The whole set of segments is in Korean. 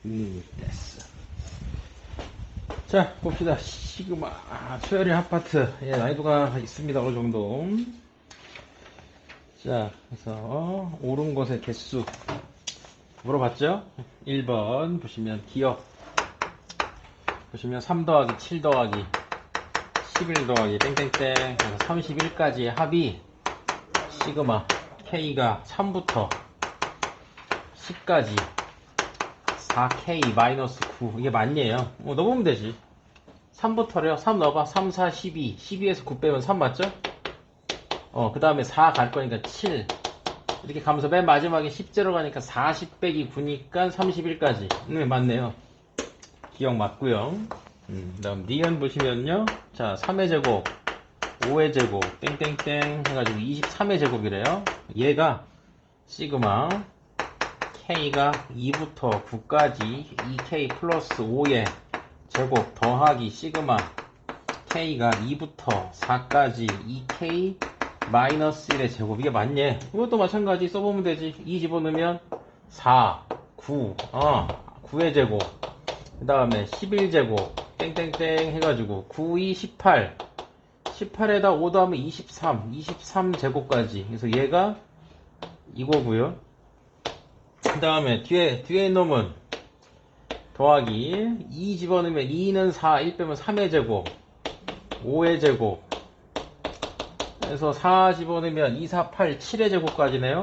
됐어. 자, 봅시다. 시그마 수열의 아파트. 예, 난이도가 있습니다. 어느 정도. 자, 그래서 옳은 것의 개수 물어봤죠? 1번 보시면 기억 보시면 3 더하기 7 더하기 11 더하기 땡땡땡 그래서 31까지의 합이 시그마 K가 3부터 10까지 4K 마이너스 9 이게 맞네요. 넣어보면 되지. 3부터래요. 3 넣어봐. 3, 4, 12 12에서 9 빼면 3 맞죠? 그 다음에 4 갈 거니까 7 이렇게 가면서 맨 마지막에 10제로 가니까 40 빼기 9니까 31까지 네 맞네요. 기억 맞고요. 그 다음 니은 보시면요, 자 3의 제곱 5의 제곱 땡땡땡 해가지고 23의 제곱이래요. 얘가 시그마 K가 2부터 9까지 2K 플러스 5의 제곱 더하기 시그마 K가 2부터 4까지 2K 마이너스 1의 제곱 이게 맞네. 이것도 마찬가지 써보면 되지. 2 집어넣으면 4, 9, 9의 제곱 그 다음에 11제곱 땡땡땡 해가지고 9, 2, 18 18에다 5 더하면 23 제곱까지 그래서 얘가 이거고요. 그 다음에 뒤에 있는 놈은 더하기 2 집어넣으면 2는 4 1 빼면 3의 제곱 5의 제곱 그래서 4 집어넣으면 2, 4, 8, 7의 제곱까지네요.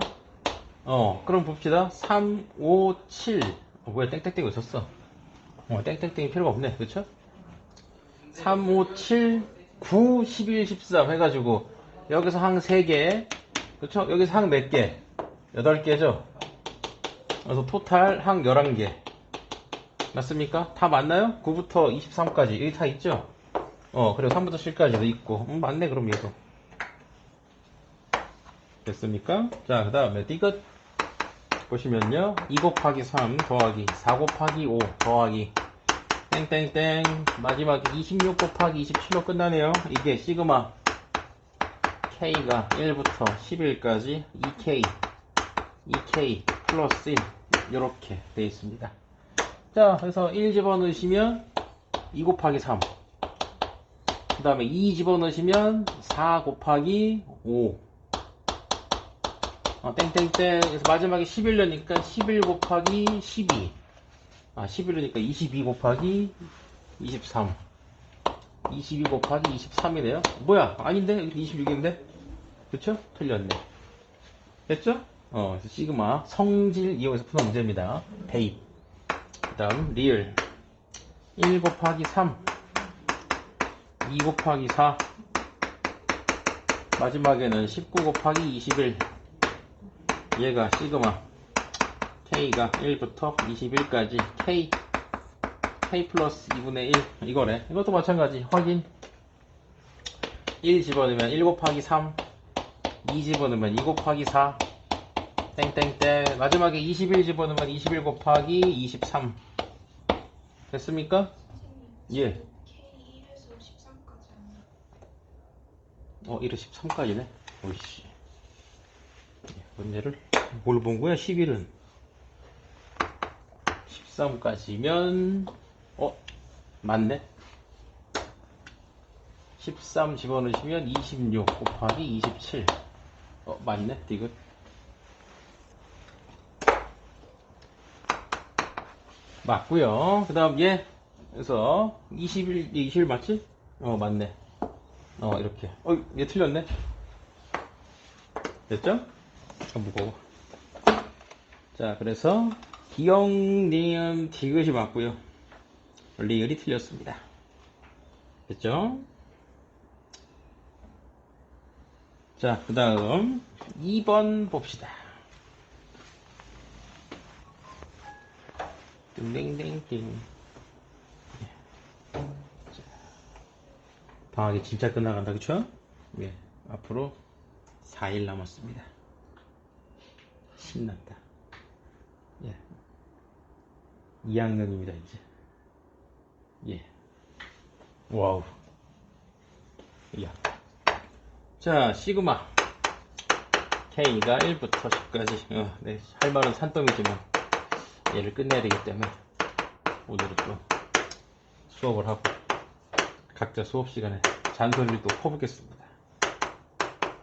그럼 봅시다. 3, 5, 7 뭐야 땡땡땡이 있었어. 땡땡땡이 필요가 없네. 그쵸? 3, 5, 7, 9, 11, 13 해가지고 여기서 항 3개 그쵸? 여기서 항 몇 개? 8개죠? 그래서 토탈 항 11개 맞습니까? 다 맞나요? 9부터 23까지 여기 다 있죠? 그리고 3부터 7까지도 있고 맞네 그럼 얘도 됐습니까? 자, 그 다음에 디귿 보시면요 2 곱하기 3 더하기 4 곱하기 5 더하기 땡땡땡 마지막에 26 곱하기 27로 끝나네요. 이게 시그마 K가 1부터 11까지 2K 플러스 1 이렇게 되어 있습니다. 자, 그래서 1 집어넣으시면 2 곱하기 3 그 다음에 2 집어넣으시면 4 곱하기 5 땡땡땡 그래서 마지막에 11넣으니까 11 곱하기 12 11이니까 22 곱하기 23 22 곱하기 23이네요. 뭐야 아닌데 26인데 그쵸? 틀렸네. 됐죠? 그래서 시그마 성질 이용해서 푸는 문제입니다. 대입 그 다음 리을 1 곱하기 3 2 곱하기 4 마지막에는 19 곱하기 21 얘가 시그마 K가 1부터 21까지 K 플러스 2분의 1 이거래. 이것도 마찬가지 확인. 1 집어넣으면 1 곱하기 3 2 집어넣으면 2 곱하기 4 땡땡땡 마지막에 21 집어넣으면 21 곱하기 23 됐습니까? 예. K1에서 13까지 아니야? 1에서 13까지네. 오이씨. 문제를 뭘로 본 거야? 11은 13까지면 맞네. 13 집어넣으시면 26 곱하기 27 맞네. 디귿 맞고요. 그 다음 얘 그래서 21 맞지? 맞네. 이렇게 얘 틀렸네. 됐죠? 무거워. 자, 그래서 기억, 니은, 디귿이 맞고요. 리을이 틀렸습니다. 됐죠? 자, 그 다음 2번 봅시다. 띵띵띵띵. 방학이 진짜 끝나간다, 그쵸? 예, 앞으로 4일 남았습니다. 신난다. 예. 2학년입니다, 이제. 예. 와우. 야. 자, 시그마. K가 1부터 10까지. 네, 할 말은 산더미지만 얘를 끝내야 되기 때문에 오늘은 또 수업을 하고 각자 수업 시간에 잔소리를 또 퍼붓겠습니다.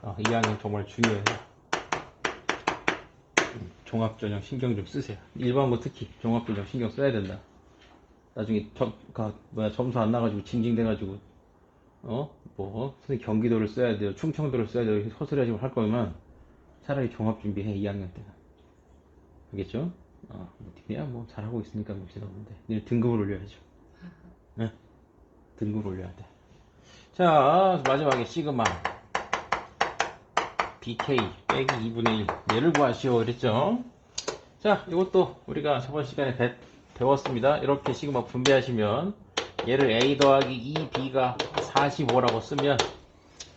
2학년 정말 중요해요. 종합전형 신경 좀 쓰세요. 일반고 특히 종합전형 신경 써야 된다. 나중에 점수 안 나가지고 징징대가지고 선생님 경기도를 써야 돼요, 충청도를 써야 돼요, 이렇게 서술해 가지고 할 거면 차라리 종합 준비해. 2학년 때는. 알겠죠? 니네야 뭐 잘하고 있으니까 문제는 없는데 니네 등급을 올려야죠. 네? 등급을 올려야 돼. 자, 마지막에 시그마 BK 빼기 2분의 1 얘를 구하시오 그랬죠? 자, 이것도 우리가 저번 시간에 배웠습니다. 이렇게 시그마 분배하시면 얘를 A 더하기 2B가 45라고 쓰면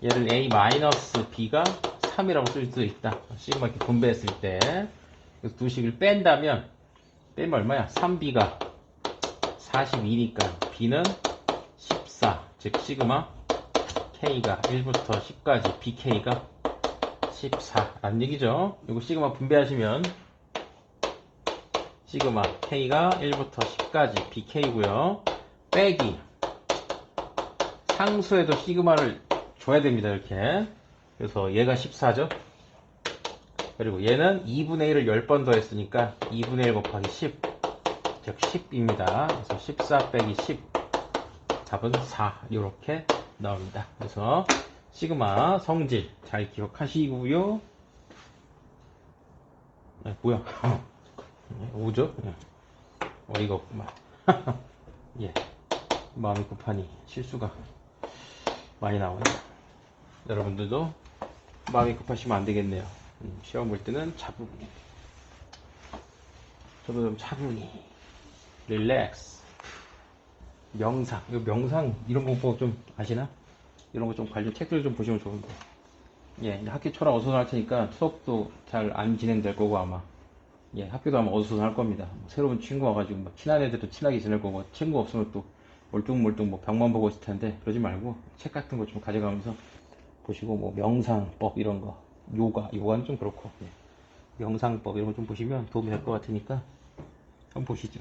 얘를 A 마이너스 B가 3이라고 쓸 수 있다. 시그마 이렇게 분배했을 때. 그래서 두 식을 뺀다면 빼면 얼마야? 3B가 42니까 B는 14. 즉 시그마 K가 1부터 10까지 BK가 14라는 얘기죠. 이거 시그마 분배하시면 시그마 K가 1부터 10까지 BK고요. 빼기 상수에도 시그마를 줘야 됩니다. 이렇게. 그래서 얘가 14죠. 그리고 얘는 2분의 1을 10번 더했으니까 2분의 1 곱하기 10, 즉 10입니다. 그래서 14 빼기 10, 답은 4 이렇게 나옵니다. 그래서 시그마 성질 잘 기억하시고요. 뭐야? 5죠? 어이가 없구만. 예, 마음이 급하니 실수가 많이 나오네요. 여러분들도 마음이 급하시면 안 되겠네요. 시험 볼 때는 차분히, 저도 좀 차분히, 릴렉스, 명상. 이거 명상 이런 거 좀 아시나? 이런 거 좀 관련 책들 좀 보시면 좋은데. 예, 이제 학기 초랑 어수선할 테니까 수업도 잘 안 진행될 거고 아마. 예, 학교도 아마 어수선할 겁니다. 새로운 친구 와가지고 막 친한 애들도 친하게 지낼 거고, 친구 없으면 또 멀뚱멀뚱 뭐 벽만 보고 있을 텐데 그러지 말고 책 같은 거 좀 가져가면서 보시고, 뭐 명상법 이런 거, 요가는 좀 그렇고, 예. 명상법 이런 거 좀 보시면 도움이 될 것 같으니까 한번 보시죠.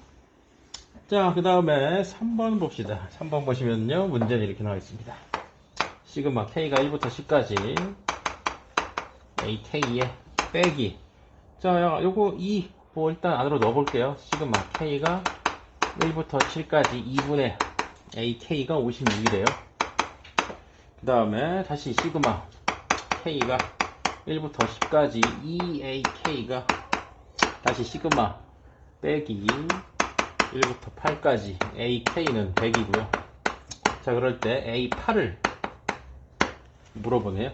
자, 그 다음에 3번 봅시다. 3번 보시면요, 문제는 이렇게 나와 있습니다. 시그마 K가 1부터 10까지 AK에 빼기. 자, 요거 뭐 일단 안으로 넣어볼게요. 시그마 K가 1부터 7까지 2분의 AK가 56이래요. 그 다음에 다시 시그마 K가 1부터 10까지 2AK가 다시 시그마 빼기 1부터 8까지 AK는 100이고요. 자, 그럴 때 A8을 물어보네요.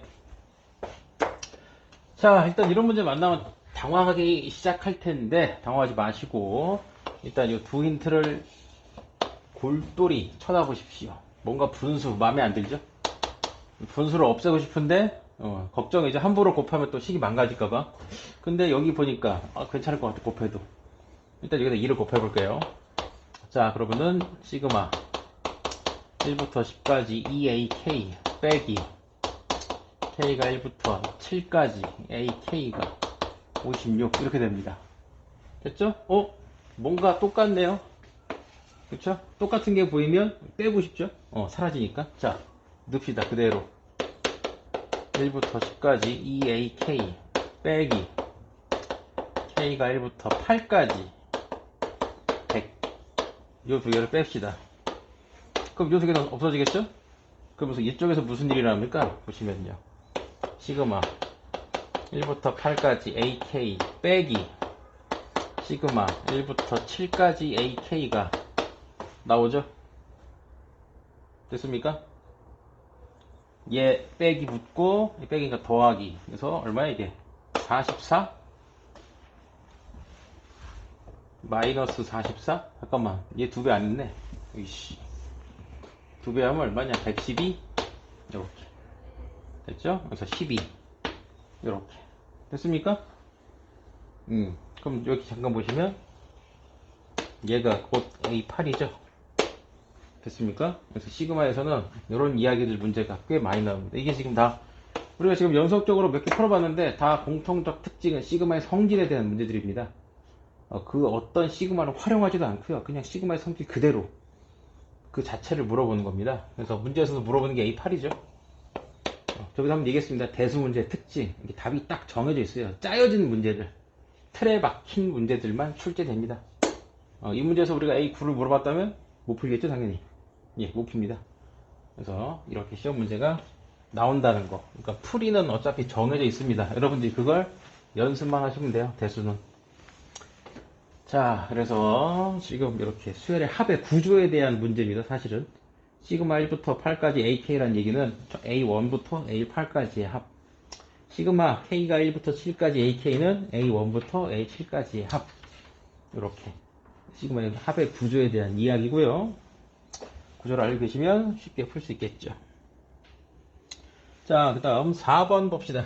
자, 일단 이런 문제 만나면 당황하기 시작할 텐데 당황하지 마시고 일단 이 두 힌트를 골똘히 쳐다보십시오. 뭔가 분수 마음에 안 들죠? 분수를 없애고 싶은데 걱정. 이제 함부로 곱하면 또 식이 망가질까봐. 근데 여기 보니까 괜찮을 것 같아. 곱해도 일단 여기다 2를 곱해볼게요. 자, 그러면은 시그마 1부터 10까지 2AK 빼기 K가 1부터 7까지 AK가 56 이렇게 됩니다. 됐죠? 뭔가 똑같네요. 그쵸? 똑같은 게 보이면 빼고 싶죠? 사라지니까. 자, 넣읍시다. 그대로 1부터 10까지 2AK 빼기 K가 1부터 8까지 100. 요 두 개를 뺍시다. 그럼 요 두 개는 없어지겠죠? 그러면서 이쪽에서 무슨 일이 납니까? 보시면요, 시그마 1부터 8까지 AK 빼기 시그마 1부터 7까지 AK가 나오죠? 됐습니까? 얘 빼기 붙고, 얘 빼기가 더하기. 그래서 얼마야 이게? 44? 마이너스 44? 잠깐만, 얘 2배 안 했네. 이씨, 2배 하면 얼마냐? 112? 이렇게 됐죠? 그래서 12 이렇게 됐습니까? 그럼 여기 잠깐 보시면 얘가 곧 A8이죠? 됐습니까? 그래서 시그마에서는 이런 이야기들 문제가 꽤 많이 나옵니다. 이게 지금 다 우리가 지금 연속적으로 몇 개 풀어봤는데 다 공통적 특징은 시그마의 성질에 대한 문제들입니다. 그 어떤 시그마를 활용하지도 않고요. 그냥 시그마의 성질 그대로 그 자체를 물어보는 겁니다. 그래서 문제에서도 물어보는 게 A8이죠. 저기서 한번 얘기했습니다. 대수문제의 특징. 이게 답이 딱 정해져 있어요. 짜여진 문제들, 틀에 박힌 문제들만 출제됩니다. 이 문제에서 우리가 A9를 물어봤다면 못 풀겠죠, 당연히. 예, 못 풉니다. 그래서 이렇게 시험 문제가 나온다는 거. 그러니까 풀이는 어차피 정해져 있습니다. 여러분들이 그걸 연습만 하시면 돼요, 대수는. 자, 그래서 지금 이렇게 수열의 합의 구조에 대한 문제입니다, 사실은. 시그마 1부터 8까지 AK라는 얘기는 A1부터 A8까지의 합. 시그마 K가 1부터 7까지 AK는 A1부터 A7까지의 합. 이렇게. 시그마의 합의 구조에 대한 이야기고요. 구조를 알고 계시면 쉽게 풀 수 있겠죠. 자, 그 다음 4번 봅시다.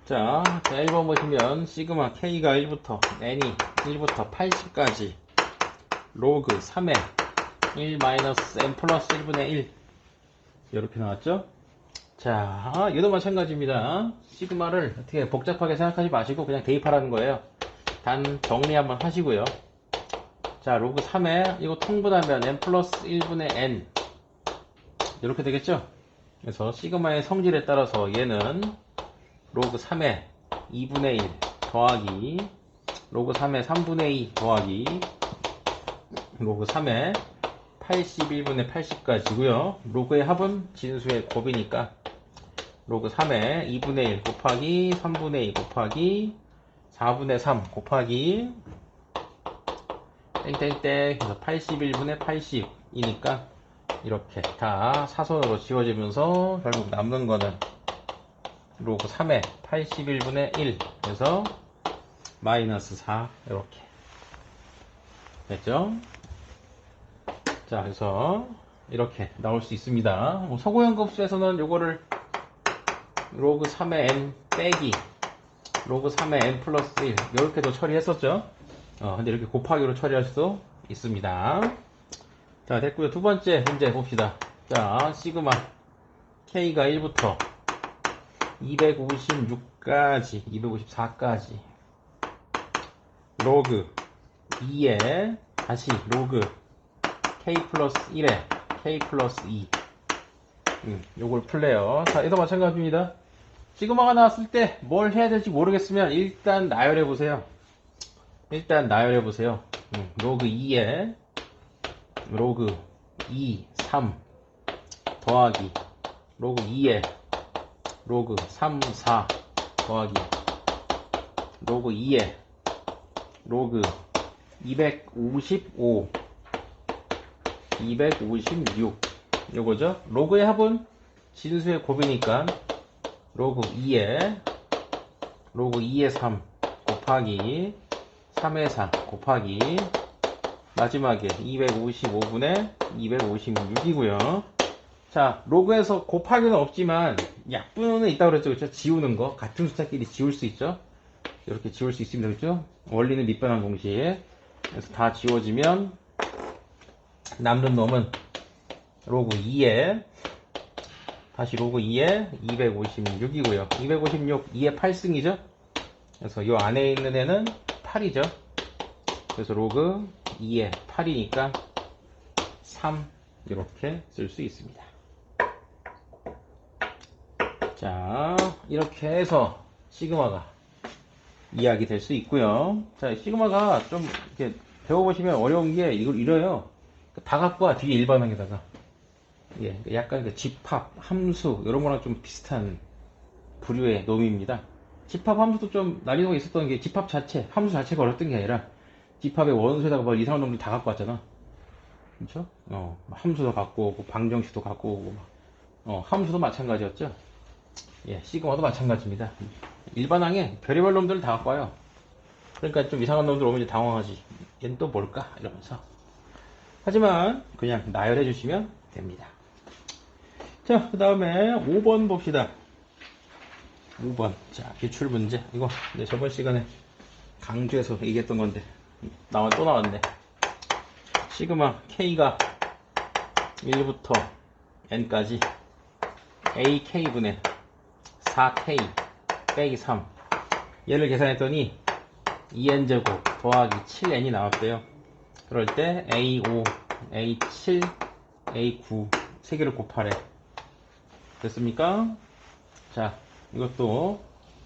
자, 1번 보시면 시그마 K가 1부터 N이 1부터 80까지 로그 3의 1 N 플러스 1분의 1 이렇게 나왔죠. 자, 얘도 마찬가지입니다. 시그마를 어떻게 복잡하게 생각하지 마시고 그냥 대입하라는 거예요. 단 정리 한번 하시고요. 자, 로그 3에 이거 통분하면 N 플러스 1분의 N 이렇게 되겠죠. 그래서 시그마의 성질에 따라서 얘는 로그 3의 2분의 1 더하기 로그 3의 3분의 2 더하기 로그 3의 81분의 80까지고요. 로그의 합은 진수의 곱이니까 로그 3의 2분의 1 곱하기 3분의 2 곱하기 4분의 3 곱하기 땡땡땡 해서 81분의 80이니까 이렇게 다 사선으로 지워지면서 결국 남는 거는 로그 3의 81분의 1 해서 마이너스 4 이렇게 됐죠? 자, 그래서 이렇게 나올 수 있습니다. 서구형급수에서는 요거를 로그 3의 n 빼기 로그 3의 n 플러스 1 이렇게도 처리했었죠. 근데 이렇게 곱하기로 처리할 수도 있습니다. 자, 됐고요. 두 번째 문제 봅시다. 자, 시그마 K가 1부터 256까지 254까지 로그 2에 다시 로그 K 플러스 1에 K 플러스 2 요걸 풀래요. 자, 얘도 마찬가지입니다. 시그마가 나왔을 때 뭘 해야 될지 모르겠으면 일단 나열해 보세요. 로그 2에 로그 2, 3 더하기 로그 2에 로그 3, 4 더하기 로그 2에 로그 255 256 요거죠. 로그의 합은 진수의 곱이니까 로그 2에 3 곱하기 3의 4 곱하기 마지막에 255분의 256이고요. 자, 로그에서 곱하기는 없지만 약분은 있다고 그랬죠. 그렇죠? 지우는 거. 같은 숫자끼리 지울 수 있죠. 이렇게 지울 수 있습니다. 그렇죠? 원리는 밑변환 공식. 그래서 다 지워지면 남는 놈은 로그 2에 다시 로그 2에 256이고요. 256 2의 8승이죠. 그래서 이 안에 있는 애는 8이죠. 그래서 로그 2에 8이니까 3 이렇게 쓸 수 있습니다. 자, 이렇게 해서 시그마가 이야기 될 수 있고요. 자, 시그마가 좀 이렇게 배워보시면 어려운 게 이걸 이래요. 다각과 뒤에 일반항에다가 예, 약간 그 집합, 함수 이런 거랑 좀 비슷한 부류의 놈입니다. 집합 함수도 좀 난이도가 있었던 게 집합 자체, 함수 자체가 어렵던 게 아니라 집합의 원수에다가 뭐 이상한 놈들 다 갖고 왔잖아. 그렇죠? 함수도 갖고 오고 방정식도 갖고 오고 함수도 마찬가지였죠. 예, 시그마도 마찬가지입니다. 일반항에 별의별 놈들을 다 갖고 와요. 그러니까 좀 이상한 놈들 오면 이제 당황하지. 얘는 또 뭘까? 이러면서. 하지만 그냥 나열해 주시면 됩니다. 자, 그 다음에 5번 봅시다. 5번. 자, 기출문제. 이거 저번 시간에 강조해서 얘기했던 건데 또 나왔네. 시그마 K가 1부터 N까지 AK분의 4K 빼기 3 얘를 계산했더니 2n제곱 더하기 7n이 나왔대요. 그럴 때 A5, A7, A9 세 개를 곱하래. 됐습니까? 자, 이것도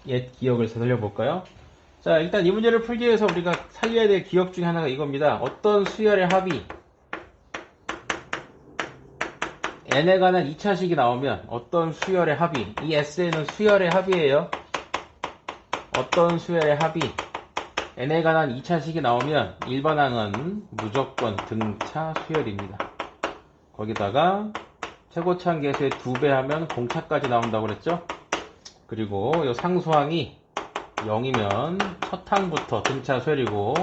옛 기억을 되살려 볼까요? 자, 일단 이 문제를 풀기 위해서 우리가 살려야 될 기억 중에 하나가 이겁니다. 어떤 수열의 합이 n에 관한 2차식이 나오면 어떤 수열의 합이, 이 S에는 수열의 합이에요. 어떤 수열의 합이 n에 관한 2차식이 나오면 일반항은 무조건 등차 수열입니다. 거기다가 최고차항 계수의 2배 하면 공차까지 나온다고 그랬죠? 그리고 이 상수항이 0이면 첫 항부터 등차 수열이고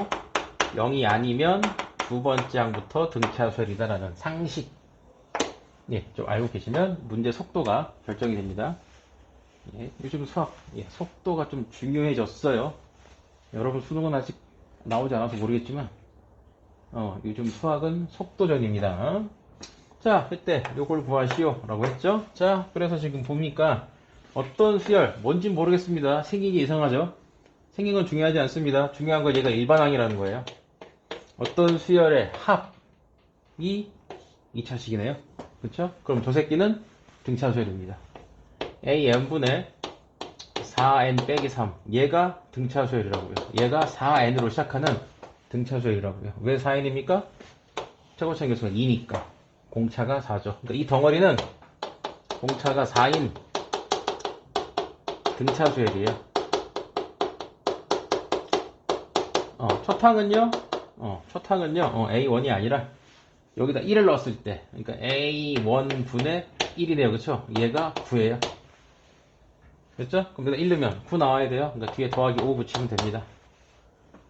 0이 아니면 두 번째 항부터 등차 수열이다라는 상식, 예, 좀 알고 계시면 문제 속도가 결정이 됩니다. 예, 요즘 수학, 예, 속도가 좀 중요해졌어요. 여러분 수능은 아직 나오지 않아서 모르겠지만 요즘 수학은 속도전입니다. 자, 그때 요걸 구하시오 라고 했죠. 자, 그래서 지금 보니까 어떤 수열, 뭔진 모르겠습니다. 생긴 게 이상하죠. 생긴 건 중요하지 않습니다. 중요한 건 얘가 일반항이라는 거예요. 어떤 수열의 합이 2차식이네요. 그쵸? 그럼 저 새끼는 등차 수열입니다. AN분의 4n 빼기 3. 얘가 등차 수열이라고요. 얘가 4n으로 시작하는 등차 수열이라고요. 왜 4n입니까? 최고차항 계수가 2니까. 공차가 4죠. 그러니까 이 덩어리는 공차가 4인 등차 수열이에요. 첫 항은요, A1이 아니라 여기다 1을 넣었을 때, 그러니까 A1분의 1이네요. 그쵸? 얘가 9예요. 됐죠? 그럼 여기다 1 넣으면 9 나와야 돼요. 그러니까 뒤에 더하기 5 붙이면 됩니다.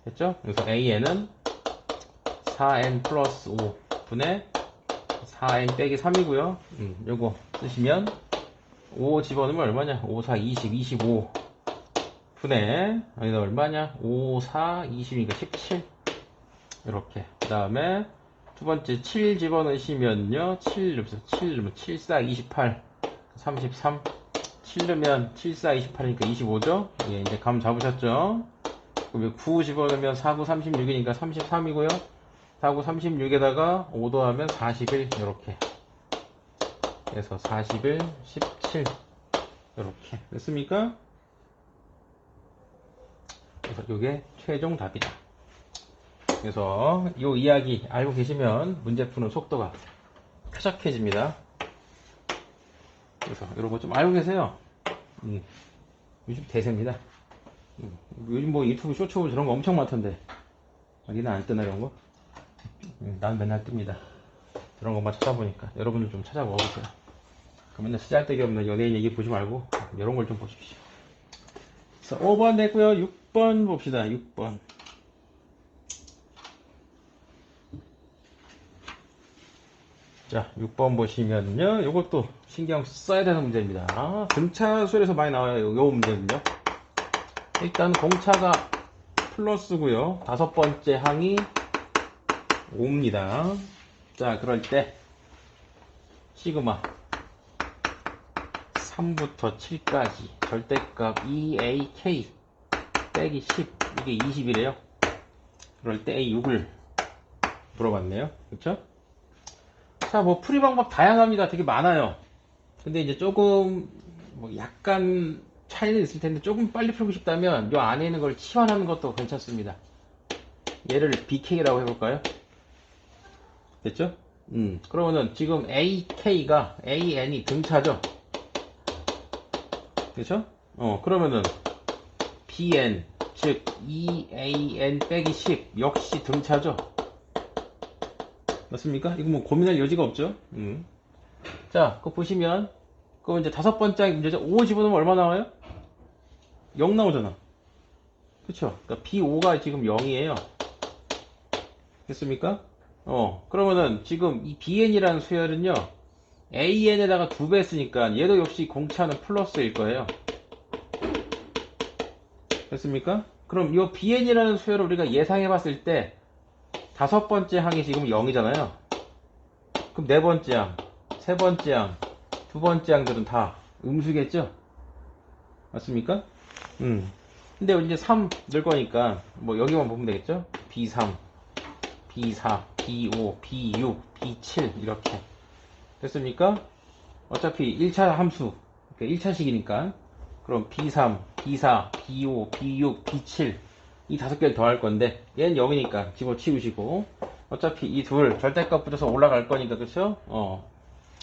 됐죠? 그래서 AN은 4n 플러스 5분의 4n 빼기 3이고요. 요거 쓰시면 5 집어넣으면 얼마냐? 5, 4, 20, 25 분의 여기다 얼마냐? 5, 4, 20이니까 17 이렇게. 그 다음에 두 번째 7 집어넣으시면요. 7 넣으면 7, 4, 28 33 7 넣으면 7, 4, 28이니까 25죠? 예, 이제 감 잡으셨죠? 그럼 9 집어넣으면 4, 9, 36이니까 33이고요. 4, 9, 36에다가 5 더하면 41 이렇게. 그래서 41, 17 이렇게 됐습니까? 그래서 이게 최종 답이다. 그래서 이 이야기 알고 계시면 문제 푸는 속도가 쾌적해집니다. 그래서 이런 거 좀 알고 계세요. 요즘 대세입니다. 요즘 뭐 유튜브 쇼츠 저런 거 엄청 많던데 니는 안 뜨나 이런 거? 난 맨날 뜹니다. 그런 것만 찾아보니까 여러분들 좀 찾아보세요. 맨날 쓰잘데기 없는 연예인 얘기 보지 말고 이런 걸 좀 보십시오. 그래서 5번 됐고요. 6번 봅시다. 6번. 자, 6번 보시면요. 이것도 신경 써야 되는 문제입니다. 등차 수열에서 많이 나와요. 요 문제는요. 일단 공차가 플러스고요. 다섯 번째 항이 5입니다. 자, 그럴 때 시그마 3부터 7까지 절대값 2ak 빼기 10 이게 20이래요. 그럴 때 A6을 물어봤네요. 그쵸? 자, 뭐 풀이 방법 다양합니다. 되게 많아요. 근데 이제 조금 뭐 약간 차이는 있을 텐데 조금 빨리 풀고 싶다면 이 안에 있는 걸 치환하는 것도 괜찮습니다. 얘를 BK라고 해볼까요? 됐죠? 그러면은 지금 AK가 AN이 등차죠? 그렇죠? 그러면은 BN 즉 2AN 빼기 10 역시 등차죠? 맞습니까? 이거 뭐 고민할 여지가 없죠? 자, 그거 보시면 그거 이제 다섯 번째 문제죠. 5 집어넣으면 얼마 나와요? 0 나오잖아. 그쵸? 그러니까 B5가 지금 0이에요. 됐습니까? 그러면은 지금 이 BN이라는 수열은요, AN에다가 2배 했으니까 얘도 역시 공차는 플러스일 거예요. 됐습니까? 그럼 이 BN이라는 수열을 우리가 예상해 봤을 때 다섯 번째 항이 지금 0이잖아요. 그럼 네 번째 항, 세 번째 항, 두 번째 항들은 다 음수겠죠? 맞습니까? 근데 근데 이제 3 넣을 거니까 뭐 여기만 보면 되겠죠? B3, B4, B5, B6, B7 이렇게 됐습니까? 어차피 1차 함수 1차식이니까 그럼 B3, B4, B5, B6, B7 이 5개를 더할 건데 얘는 0이니까 집어치우시고 어차피 이 둘 절대값 붙여서 올라갈 거니까 그쵸?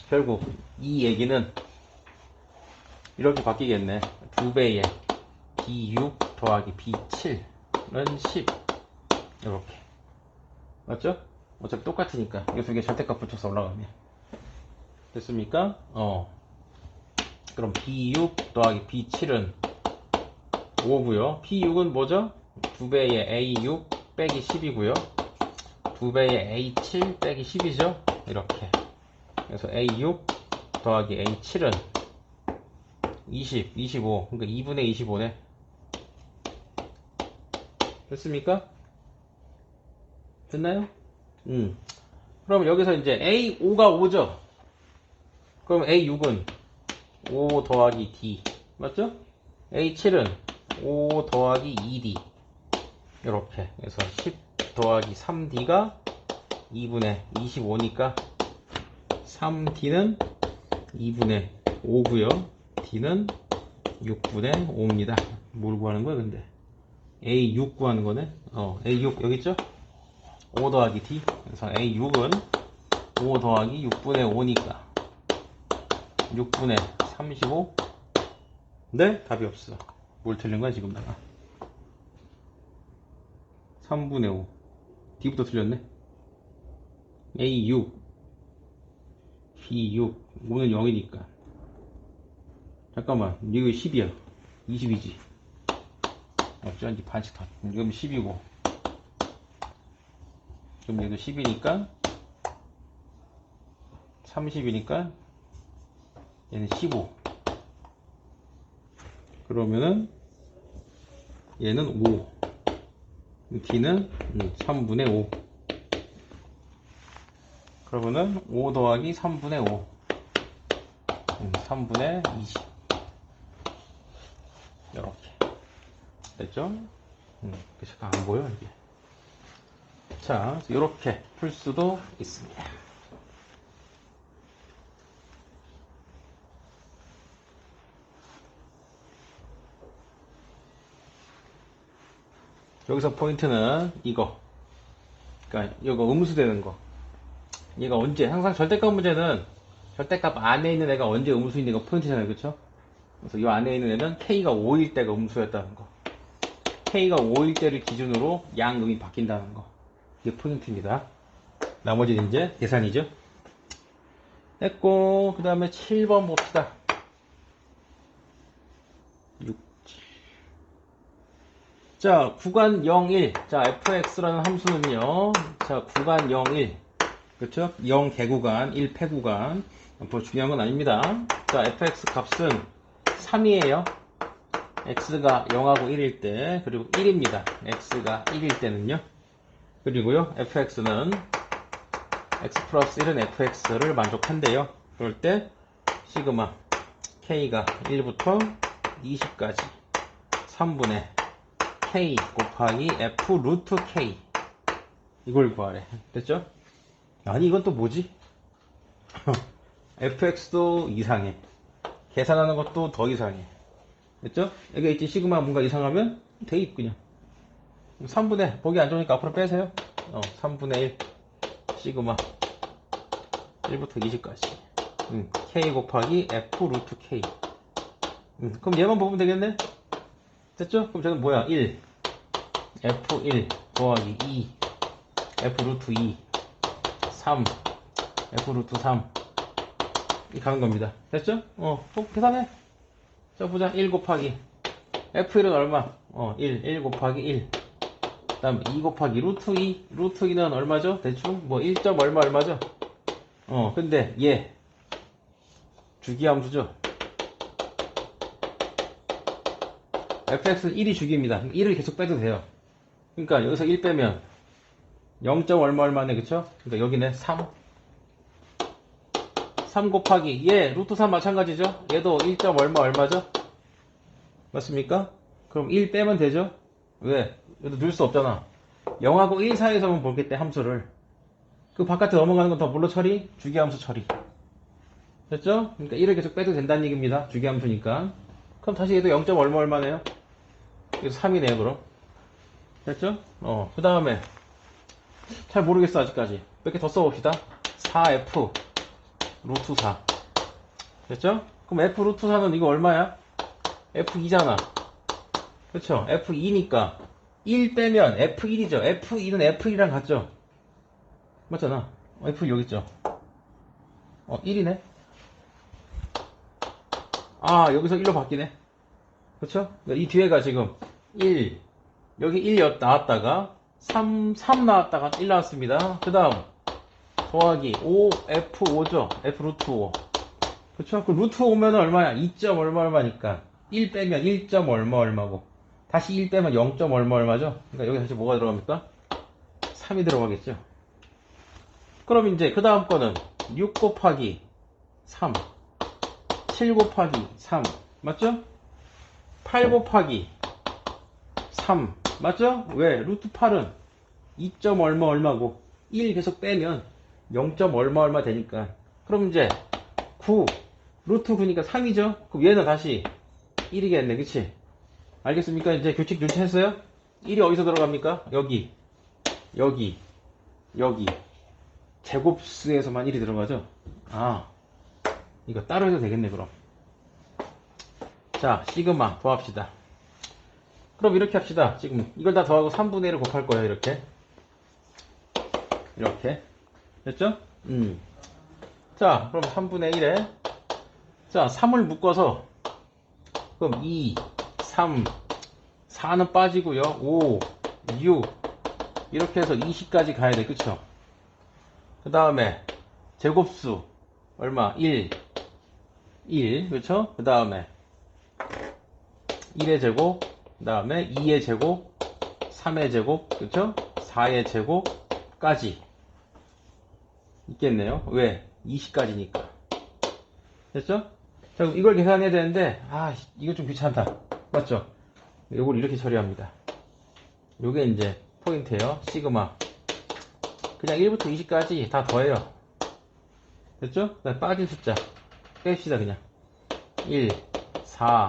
결국 이 얘기는 이렇게 바뀌겠네. 2배의 B6 더하기 B7은 10 이렇게 맞죠? 어차피 똑같으니까 이 두 개 절대값 붙여서 올라가면 됐습니까? 그럼 B6 더하기 B7은 5고요. P6은 뭐죠? 2배의 A6 빼기 10이고요. 2배의 A7 빼기 10이죠? 이렇게. 그래서 A6 더하기 A7은 20, 25. 그러니까 2분의 25네. 됐습니까? 됐나요? 그럼 여기서 이제 A5가 5죠? 그럼 A6은 5 더하기 D. 맞죠? A7은 5 더하기 2D. 이렇게. 그래서 10 더하기 3D가 2분의 25니까 3D는 2분의 5고요. D는 6분의 5입니다. 뭘 구하는 거야, 근데? A6 구하는 거네? A6 여기 있죠? 5 더하기 D. 그래서 A6은 5 더하기 6분의 5니까 6분의 35. 네? 답이 없어. 뭘 틀린 거야, 지금 내가? 3분의 5. D부터 틀렸네. A6, B6, 5는 0이니까. 잠깐만, 이거 10이야. 20이지. 어쩐지 반씩 다. 이건 10이고. 그럼 얘도 10이니까 30이니까 얘는 15. 그러면은 얘는 5. D는 3분의 5. 그러면은 5 더하기 3분의 5. 3분의 20. 이렇게. 됐죠? 잠깐 안 보여, 이게. 자, 이렇게 풀 수도 있습니다. 여기서 포인트는 이거. 그러니까 이거 음수되는 거. 얘가 언제, 항상 절대값 문제는 절대값 안에 있는 애가 언제 음수인 애가 포인트잖아요. 그쵸? 그래서 이 안에 있는 애는 K가 5일 때가 음수였다는 거. K가 5일 때를 기준으로 양음이 바뀐다는 거. 이게 포인트입니다. 나머지는 이제 계산이죠. 됐고, 그 다음에 7번 봅시다. 6. 자, 구간 0, 1. 자, fx라는 함수는요. 자, 구간 0, 1. 그렇죠? 0 개구간, 1 폐구간. 뭐 중요한 건 아닙니다. 자, fx 값은 3이에요. x가 0하고 1일 때, 그리고 1입니다. x가 1일 때는요. 그리고요, fx는 x 플러스 1은 fx를 만족한대요. 그럴 때, 시그마 k가 1부터 20까지 3분의 k 곱하기 f 루트 k. 이걸 구하래. 됐죠? 아니, 이건 또 뭐지? fx도 이상해. 계산하는 것도 더 이상해. 됐죠? 여기 있지, 시그마 뭔가 이상하면 대입 그냥. 3분의, 보기 안 좋으니까 앞으로 빼세요. 3분의 1 시그마 1부터 20까지 k 곱하기 f 루트 k. 그럼 얘만 보면 되겠네? 됐죠? 그럼 저는 뭐야? 1 f1 더하기 2 f 루트 2 3 f 루트 3 이 가는 겁니다. 됐죠? 계산해. 자, 보자. 1 곱하기 f1은 얼마? 1 곱하기 1. 그 다음에 2 곱하기 루트 2. 루트 2는 얼마죠? 대충 뭐 1. 얼마죠? 근데 얘 주기함수죠. fx는 1이 주기입니다. 1을 계속 빼도 돼요. 그러니까 여기서 1 빼면 0. 얼마네, 그쵸? 그러니까 여기는 3. 3 곱하기 얘 루트 3 마찬가지죠? 얘도 1. 얼마죠? 맞습니까? 그럼 1 빼면 되죠? 왜? 여기도 넣을 수 없잖아. 0하고 1 사이에서만 볼겠대, 함수를. 그 바깥에 넘어가는 건 더 뭘로 처리? 주기함수 처리. 됐죠? 그러니까 1을 계속 빼도 된다는 얘기입니다. 주기함수니까. 그럼 다시 얘도 0. 얼마 얼마네요? 이거 3이네요, 그럼. 됐죠? 그 다음에 잘 모르겠어, 아직까지. 몇 개 더 써봅시다. 4f 루트 4. 됐죠? 그럼 f 루트 4는 이거 얼마야? f2잖아. 그쵸? f2니까 1 빼면 f1이죠. f2는 f1이랑 같죠? 맞잖아. f 여기 있죠? 1이네? 아, 여기서 1로 바뀌네. 그쵸? 이 뒤에가 지금 1, 여기 1 나왔다가 3 나왔다가 1 나왔습니다. 그 다음 더하기 5 f5죠. f 루트 5. 그쵸? 그 루트 5면 얼마야? 2. 얼마 얼마니까 1 빼면 1. 얼마 얼마고 다시 1 빼면 0. 얼마 얼마죠? 그러니까 여기 다시 뭐가 들어갑니까? 3이 들어가겠죠. 그럼 이제 그 다음 거는 6 곱하기 3, 7 곱하기 3 맞죠? 8 곱하기 3 맞죠? 왜? 루트 8은 2. 얼마 얼마고 1 계속 빼면 0. 얼마 얼마 되니까. 그럼 이제 9 루트 9니까 3이죠? 그럼 얘는 다시 1이겠네. 그치? 알겠습니까? 이제 규칙 눈치챘어요? 1이 어디서 들어갑니까? 여기 여기 여기 제곱수에서만 1이 들어가죠? 아, 이거 따로 해도 되겠네. 그럼 자, 시그마 더합시다. 그럼 이렇게 합시다. 지금 이걸 다 더하고 3분의 1을 곱할 거예요. 이렇게 됐죠? 자, 그럼 3분의 1에 자, 3을 묶어서 그럼 2, 3, 4는 빠지고요. 5, 6 이렇게 해서 20까지 가야 돼. 그쵸? 그 다음에 제곱수 얼마? 1 그쵸? 그 다음에 1의 제곱, 그 다음에 2의 제곱, 3의 제곱, 그쵸? 4의 제곱까지 있겠네요. 왜? 20까지니까. 됐죠? 자, 그럼 이걸 계산해야 되는데, 이거 좀 귀찮다. 맞죠? 요걸 이렇게 처리합니다. 요게 이제 포인트예요. 시그마. 그냥 1부터 20까지 다 더해요. 됐죠? 그다음 빠진 숫자 뺍시다. 그냥 1, 4,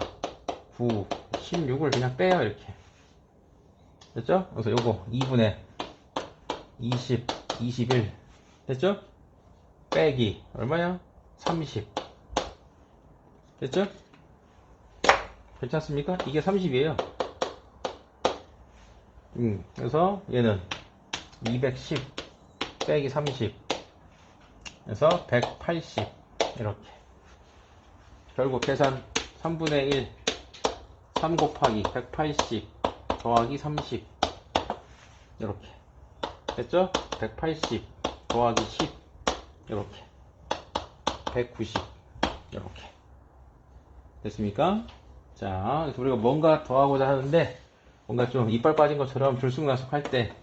9, 16을 그냥 빼요. 이렇게. 됐죠? 그래서 요거 2분의 20, 21 됐죠? 빼기 얼마야? 30 됐죠? 괜찮습니까? 이게 30이에요. 그래서 얘는 210 빼기 30 그래서 180 이렇게. 결국 계산 3분의 1 3 곱하기 180 더하기 30 이렇게 됐죠? 180 더하기 10 이렇게 190 이렇게 됐습니까? 자, 그래서 우리가 뭔가 더하고자 하는데 뭔가 좀 이빨 빠진 것처럼 들쑥날쑥 할 때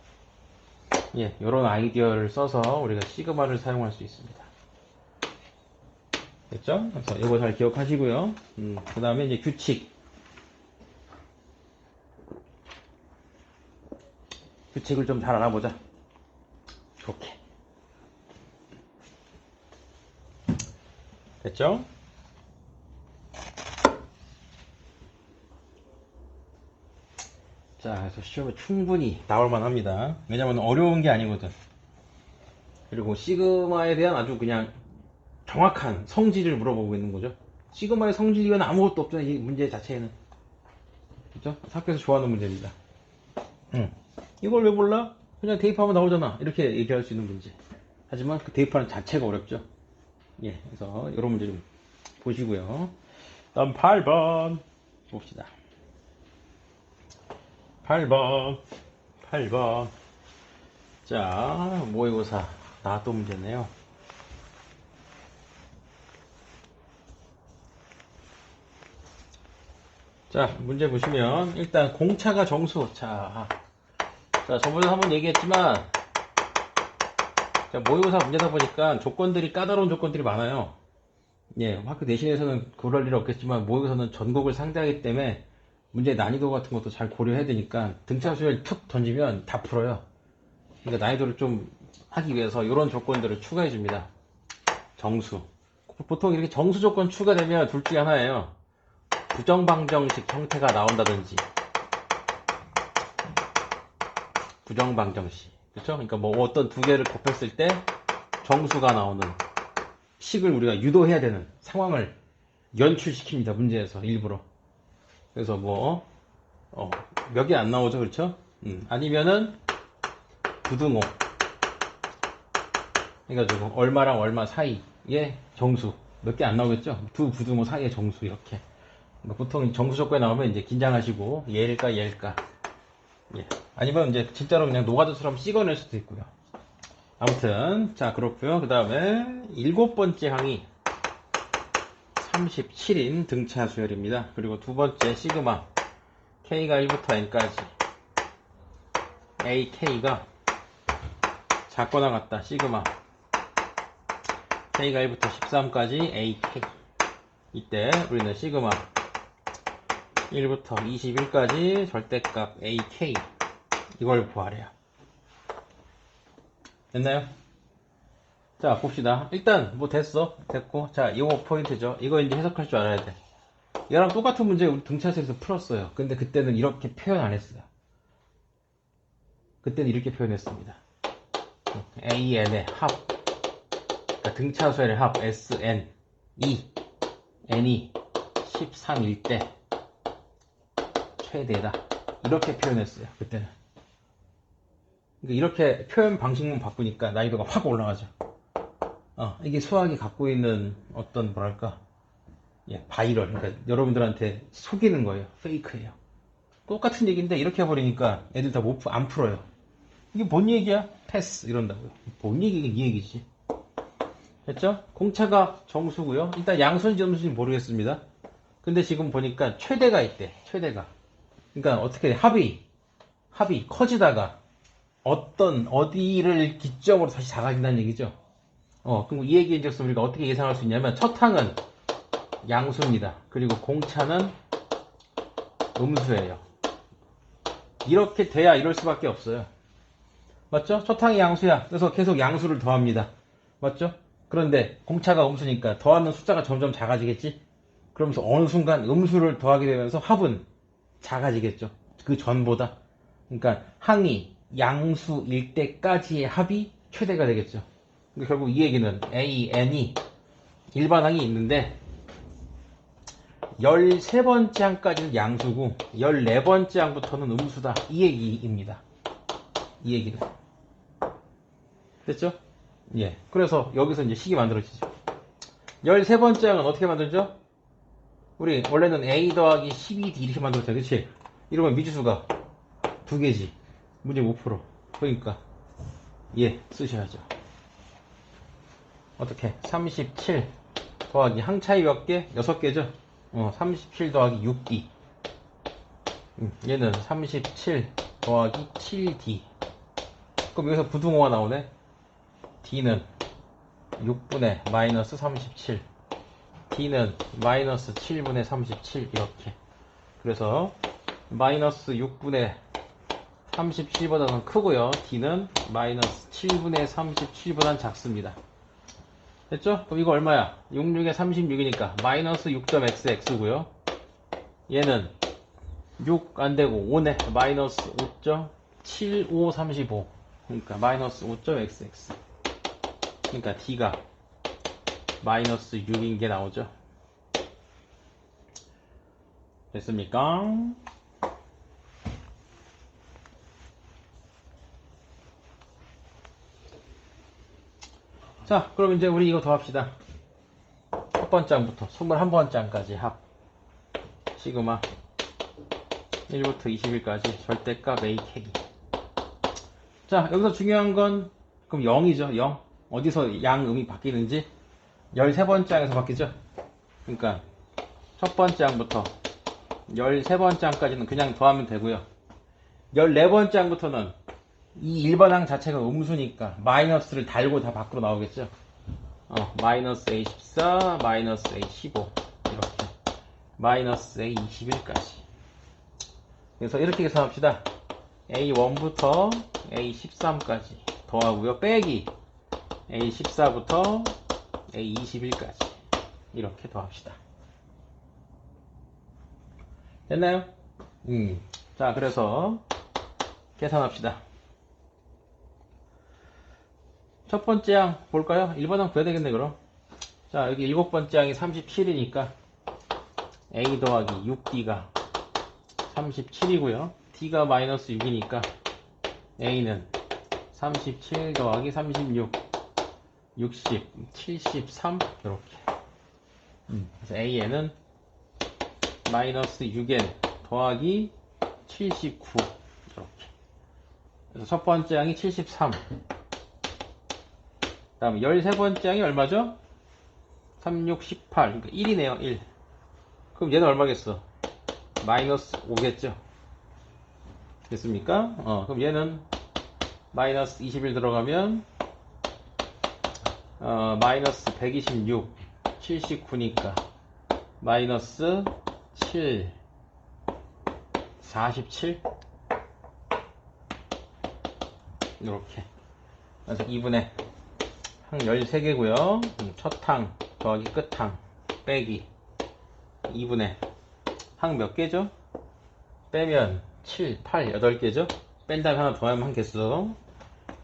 이런 아이디어를 써서 우리가 시그마를 사용할 수 있습니다. 됐죠? 그래서 이거 잘 기억하시고요. 그 다음에 이제 규칙을 좀 잘 알아보자. 이렇게 됐죠? 자, 그래서 시험에 충분히 나올만 합니다. 왜냐면 어려운 게 아니거든. 그리고 시그마에 대한 아주 그냥 정확한 성질을 물어보고 있는 거죠. 시그마의 성질 이건 아무것도 없잖아. 이 문제 자체에는. 그죠? 학교에서 좋아하는 문제입니다. 이걸 왜 몰라? 그냥 대입하면 나오잖아. 이렇게 얘기할 수 있는 문제. 하지만 그 대입하는 자체가 어렵죠. 그래서 이런 문제 좀 보시고요. 다음 8번 봅시다. 8번. 자, 모의고사 나또 문제네요. 자, 문제 보시면 일단 공차가 정수. 자, 저번에 한번 얘기했지만 자, 모의고사 문제다 보니까 조건들이 까다로운 조건들이 많아요. 학교 내신에서는 그럴 일 없겠지만 모의고사는 전국을 상대하기 때문에 문제 난이도 같은 것도 잘 고려해야 되니까 등차 수열 툭 던지면 다 풀어요. 그러니까 난이도를 좀 하기 위해서 이런 조건들을 추가해 줍니다. 정수. 보통 이렇게 정수 조건 추가되면 둘 중에 하나예요. 부정방정식 형태가 나온다든지 부정방정식. 그렇죠? 그러니까 뭐 어떤 두 개를 곱했을 때 정수가 나오는 식을 우리가 유도해야 되는 상황을 연출시킵니다. 문제에서 일부러. 그래서 뭐 몇 개 안 나오죠. 그렇죠? 아니면은 부등호 해가지고 얼마랑 얼마 사이의 정수 몇 개 안 나오겠죠? 두 부등호 사이의 정수 이렇게. 그러니까 보통 정수 조건에 나오면 이제 긴장하시고 얘일까 얘일까. 예. 아니면 이제 진짜로 그냥 노가다처럼 찍어낼 수도 있고요. 아무튼 자 그렇고요. 그 다음에 7번째 항이 37인 등차 수열입니다. 그리고 두 번째 시그마 K가 1부터 N까지 AK가 작거나 같다 시그마 K가 1부터 13까지 AK. 이때 우리는 시그마 1부터 21까지 절대값 AK 이걸 구하래요. 됐나요? 자 봅시다. 일단 뭐 됐고 자 이거 포인트죠. 이거 이제 해석할 줄 알아야 돼. 얘랑 똑같은 문제 우리 등차수에서 풀었어요. 근데 그때는 이렇게 표현 안 했어요. 그때는 이렇게 표현했습니다. AN의 합, 그러니까 등차수의 합 SN 2 N이 13일 때 최대다 이렇게 표현했어요. 그때는. 그러니까 이렇게 표현 방식만 바꾸니까 난이도가 확 올라가죠. 이게 수학이 갖고 있는 어떤 뭐랄까 바이럴, 그러니까 여러분들한테 속이는 거예요. 페이크예요. 똑같은 얘기인데 이렇게 해버리니까 애들 다 안 풀어요. 이게 뭔 얘기야? 패스 이런다고요. 뭔 얘기가 이 얘기지. 됐죠? 공차가 정수고요. 일단 양수인지 음수인지 모르겠습니다. 근데 지금 보니까 최대가 있대. 최대가. 그러니까 어떻게 합이 커지다가 어디를 기점으로 다시 작아진다는 얘기죠. 그럼 이 얘기에 있어서 우리가 어떻게 예상할 수 있냐면 첫 항은 양수입니다. 그리고 공차는 음수예요. 이렇게 돼야 이럴 수밖에 없어요. 맞죠? 첫 항이 양수야. 그래서 계속 양수를 더합니다. 맞죠? 그런데 공차가 음수니까 더하면 숫자가 점점 작아지겠지? 그러면서 어느 순간 음수를 더하게 되면서 합은 작아지겠죠. 그 전보다. 그러니까 항이 양수일 때까지의 합이 최대가 되겠죠. 그러니까 결국 이 얘기는 A, N이 일반항이 있는데 13번째 항까지는 양수고 14번째 항부터는 음수다. 이 얘기입니다. 이 얘기는. 됐죠? 예. 그래서 여기서 이제 식이 만들어지죠. 13번째 항은 어떻게 만들죠? 우리 원래는 A 더하기 12D 이렇게 만들었잖아. 그치? 이러면 미지수가 두 개지. 문제 못 풀어. 그러니까 예 쓰셔야죠. 어떻게? 37 더하기 항 차이 몇 개? 6개죠? 37 더하기 6D. 얘는 37 더하기 7D. 그럼 여기서 부등호가 나오네. D는 6분의 마이너스 37. D는 마이너스 7분의 37. 이렇게. 그래서 마이너스 6분의 37보다는 크고요. D는 마이너스 7분의 37보다는 작습니다. 됐죠? 그럼 이거 얼마야? 66에 36이니까 마이너스 6.xx고요. 얘는 6 안되고 5네. 마이너스 5.7535. 그러니까 마이너스 5.xx. 그러니까 D가 마이너스 6인 게 나오죠. 됐습니까? 자, 그럼 이제 우리 이거 더합시다. 첫 번째 항부터 21번째 항까지 합. 시그마 1부터 20일까지 절대값 AK. 자, 여기서 중요한 건 그럼 0이죠. 0. 어디서 양음이 바뀌는지 13번째 항에서 바뀌죠. 그러니까 첫 번째 항부터 13번째 항까지는 그냥 더하면 되고요. 14번째 항부터는 이 일반 항 자체가 음수니까 마이너스를 달고 다 밖으로 나오겠죠. 마이너스 A14, 마이너스 A15 이렇게 마이너스 A21까지 그래서 이렇게 계산합시다. A1부터 A13까지 더하고요. 빼기 A14부터 A21까지 이렇게 더합시다. 됐나요? 자, 그래서 계산합시다. 첫 번째 항 볼까요? 1번 항 구해야 되겠네, 그럼. 자, 여기 7번째 항이 37이니까 A 더하기 6D가 37이고요. D가 마이너스 6이니까 A는 37 더하기 36, 60, 73 이렇게. 그래서 AN은 마이너스 6N 더하기 79 이렇게. 그래서 첫 번째 항이 73. 그 다음에 13번째 항이 얼마죠? 3, 6, 18. 그러니까 1이네요, 1. 그럼 얘는 얼마겠어? 마이너스 5겠죠? 됐습니까? 그럼 얘는 마이너스 21 들어가면, 마이너스 126, 79니까, 마이너스 7, 47. 이렇게. 그래서 2분의 항 13개고요. 첫 항 더하기 끝 항 빼기 2분의 항 몇 개죠? 빼면 7, 8, 8개죠? 뺀 다음에 하나 더하면 한 개수.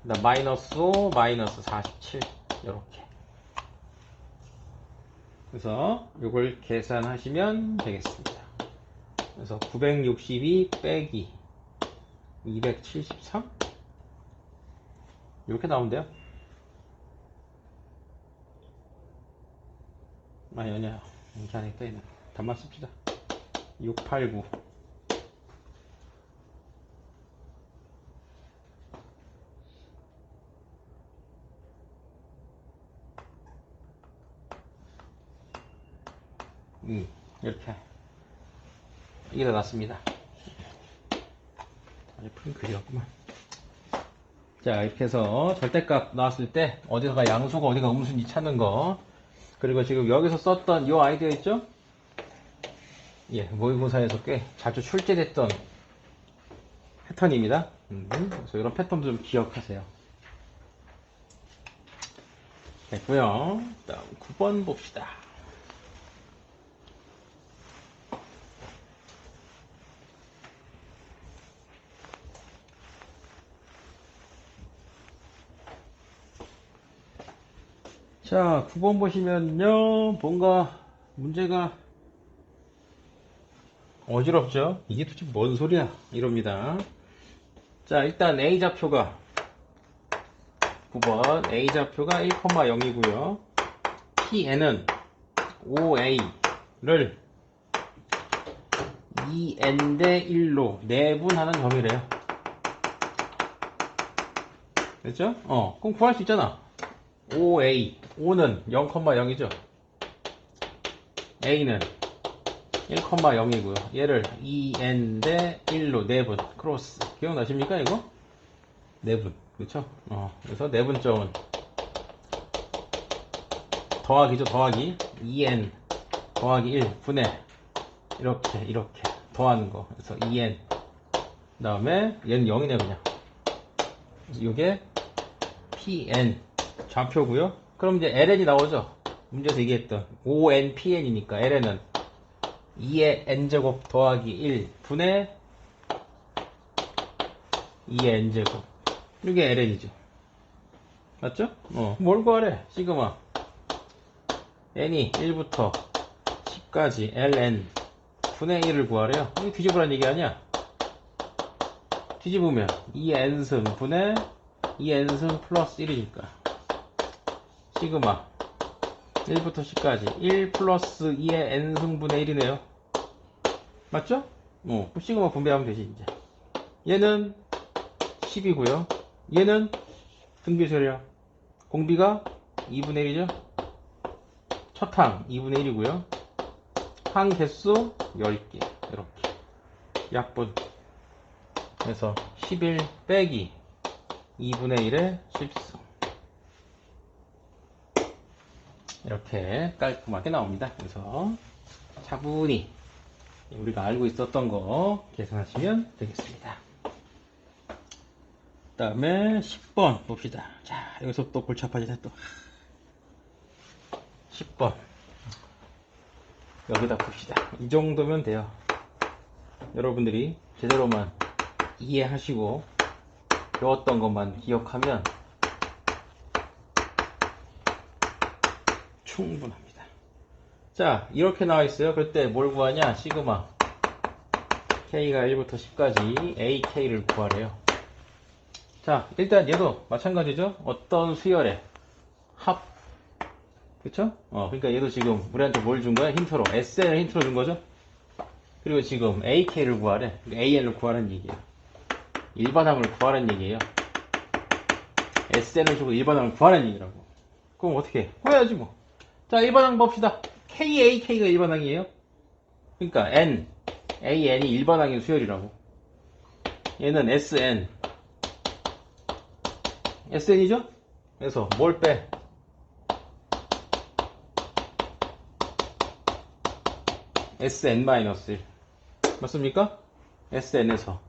그다음 마이너스 5, 마이너스 47 이렇게. 그래서 이걸 계산하시면 되겠습니다. 그래서 962 빼기 273 이렇게 나오는데요. 아니요. 이렇게 하니까 단말 씁시다. 689. 이렇게. 이게 더 낫습니다. 아니, 푸른 글이었구만. 자, 이렇게 해서 절대값 나왔을 때 어디서가 양수고 어디가 음수인지 찾는 거. 그리고 지금 여기서 썼던 이 아이디어 있죠? 예, 모의고사에서 꽤 자주 출제됐던 패턴입니다. 그래서 이런 패턴도 좀 기억하세요. 됐고요. 다음 9번 봅시다. 자, 9번 보시면요. 뭔가 문제가 어지럽죠? 이게 도대체 뭔 소리야? 이럽니다. 자, 일단 A좌표가 9번 A좌표가 1,0이고요. PN은 5A를 2N 대 1로 내분하는 점이래요. 됐죠? 그럼 구할 수 있잖아. 5A 5는 0,0이죠. A는 1,0이고요. 얘를 2N 대 1로 내분 크로스. 기억나십니까 이거? 내분. 그렇죠? 그래서 내분점은 더하기죠. 더하기 2N 더하기 1 분의 이렇게 더하는 거. 그래서 2N 그 다음에 얘는 0이네 그냥. 이게 PN 좌표고요. 그럼 이제 LN이 나오죠. 문제에서 얘기했던 5N PN이니까 LN은 2의 n제곱 더하기 1 분의 2의 n제곱. 이게 LN이죠. 맞죠? 뭘 구하래? 시그마 n이 1부터 10까지 ln 분의 1을 구하래요. 이거 뒤집으란 얘기 아니야? 뒤집으면 2n승 분의 2n승 플러스 1이니까 시그마 1부터 10까지 1 플러스 2의 n승분의 1이네요. 맞죠? 시그마 분배하면 되지 이제. 얘는 10이고요. 얘는 등비설이야. 공비가 2분의 1이죠. 첫 항 2분의 1이고요. 항 개수 10개 이렇게 약분. 그래서 11 빼기 2분의 1의 10승. 이렇게 깔끔하게 나옵니다. 그래서 차분히 우리가 알고 있었던 거 계산하시면 되겠습니다. 그 다음에 10번 봅시다. 자, 여기서 또 골치 아파지네 또. 10번. 여기다 봅시다. 이 정도면 돼요. 여러분들이 제대로만 이해하시고 배웠던 것만 기억하면 충분합니다. 자, 이렇게 나와 있어요. 그럴 때 뭘 구하냐? 시그마 K가 1부터 10까지 AK를 구하래요. 자, 일단 얘도 마찬가지죠. 어떤 수열의 합, 그쵸? 그러니까 얘도 지금 우리한테 뭘 준 거야? 힌트로 SN을 힌트로 준 거죠. 그리고 지금 AK를 구하래. 그러니까 AN을 구하라는 얘기예요. 일반함을 구하라는 얘기예요. SN을 주고 일반함을 구하라는 얘기라고. 그럼 어떻게 해? 해야지 뭐. 자, 일반항 봅시다. KAK가 일반항이에요. 그러니까 AN이 일반항의 수열이라고. 얘는 SN이죠? 그래서 뭘 빼? SN-1 맞습니까? SN에서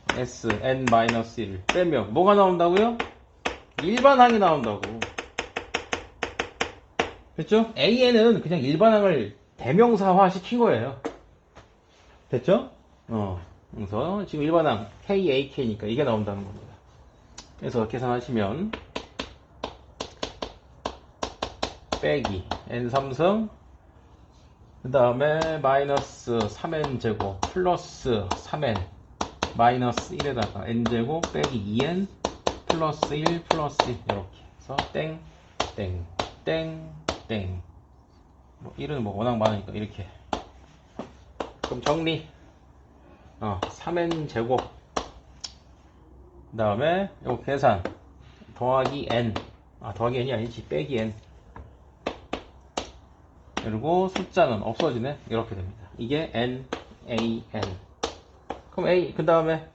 SN-1을 빼면 뭐가 나온다고요? 일반항이 나온다고. 됐죠? AN은 그냥 일반항을 대명사화 시킨 거예요. 됐죠? 그래서 지금 일반항 KAK니까 이게 나온다는 겁니다. 그래서 계산하시면 빼기 N3승 그 다음에 마이너스 3N제곱 플러스 3N 마이너스 1에다가 N제곱 빼기 2N 플러스 1 플러스 1 이렇게 해서 땡 땡 땡 땡 뭐 1은 뭐 워낙 많으니까 이렇게. 그럼 정리 3N제곱 그 다음에 요거 계산 더하기 N 더하기 N이 아니지 빼기 N 그리고 숫자는 없어지네. 이렇게 됩니다. 이게 NaN. 그럼 A 그 다음에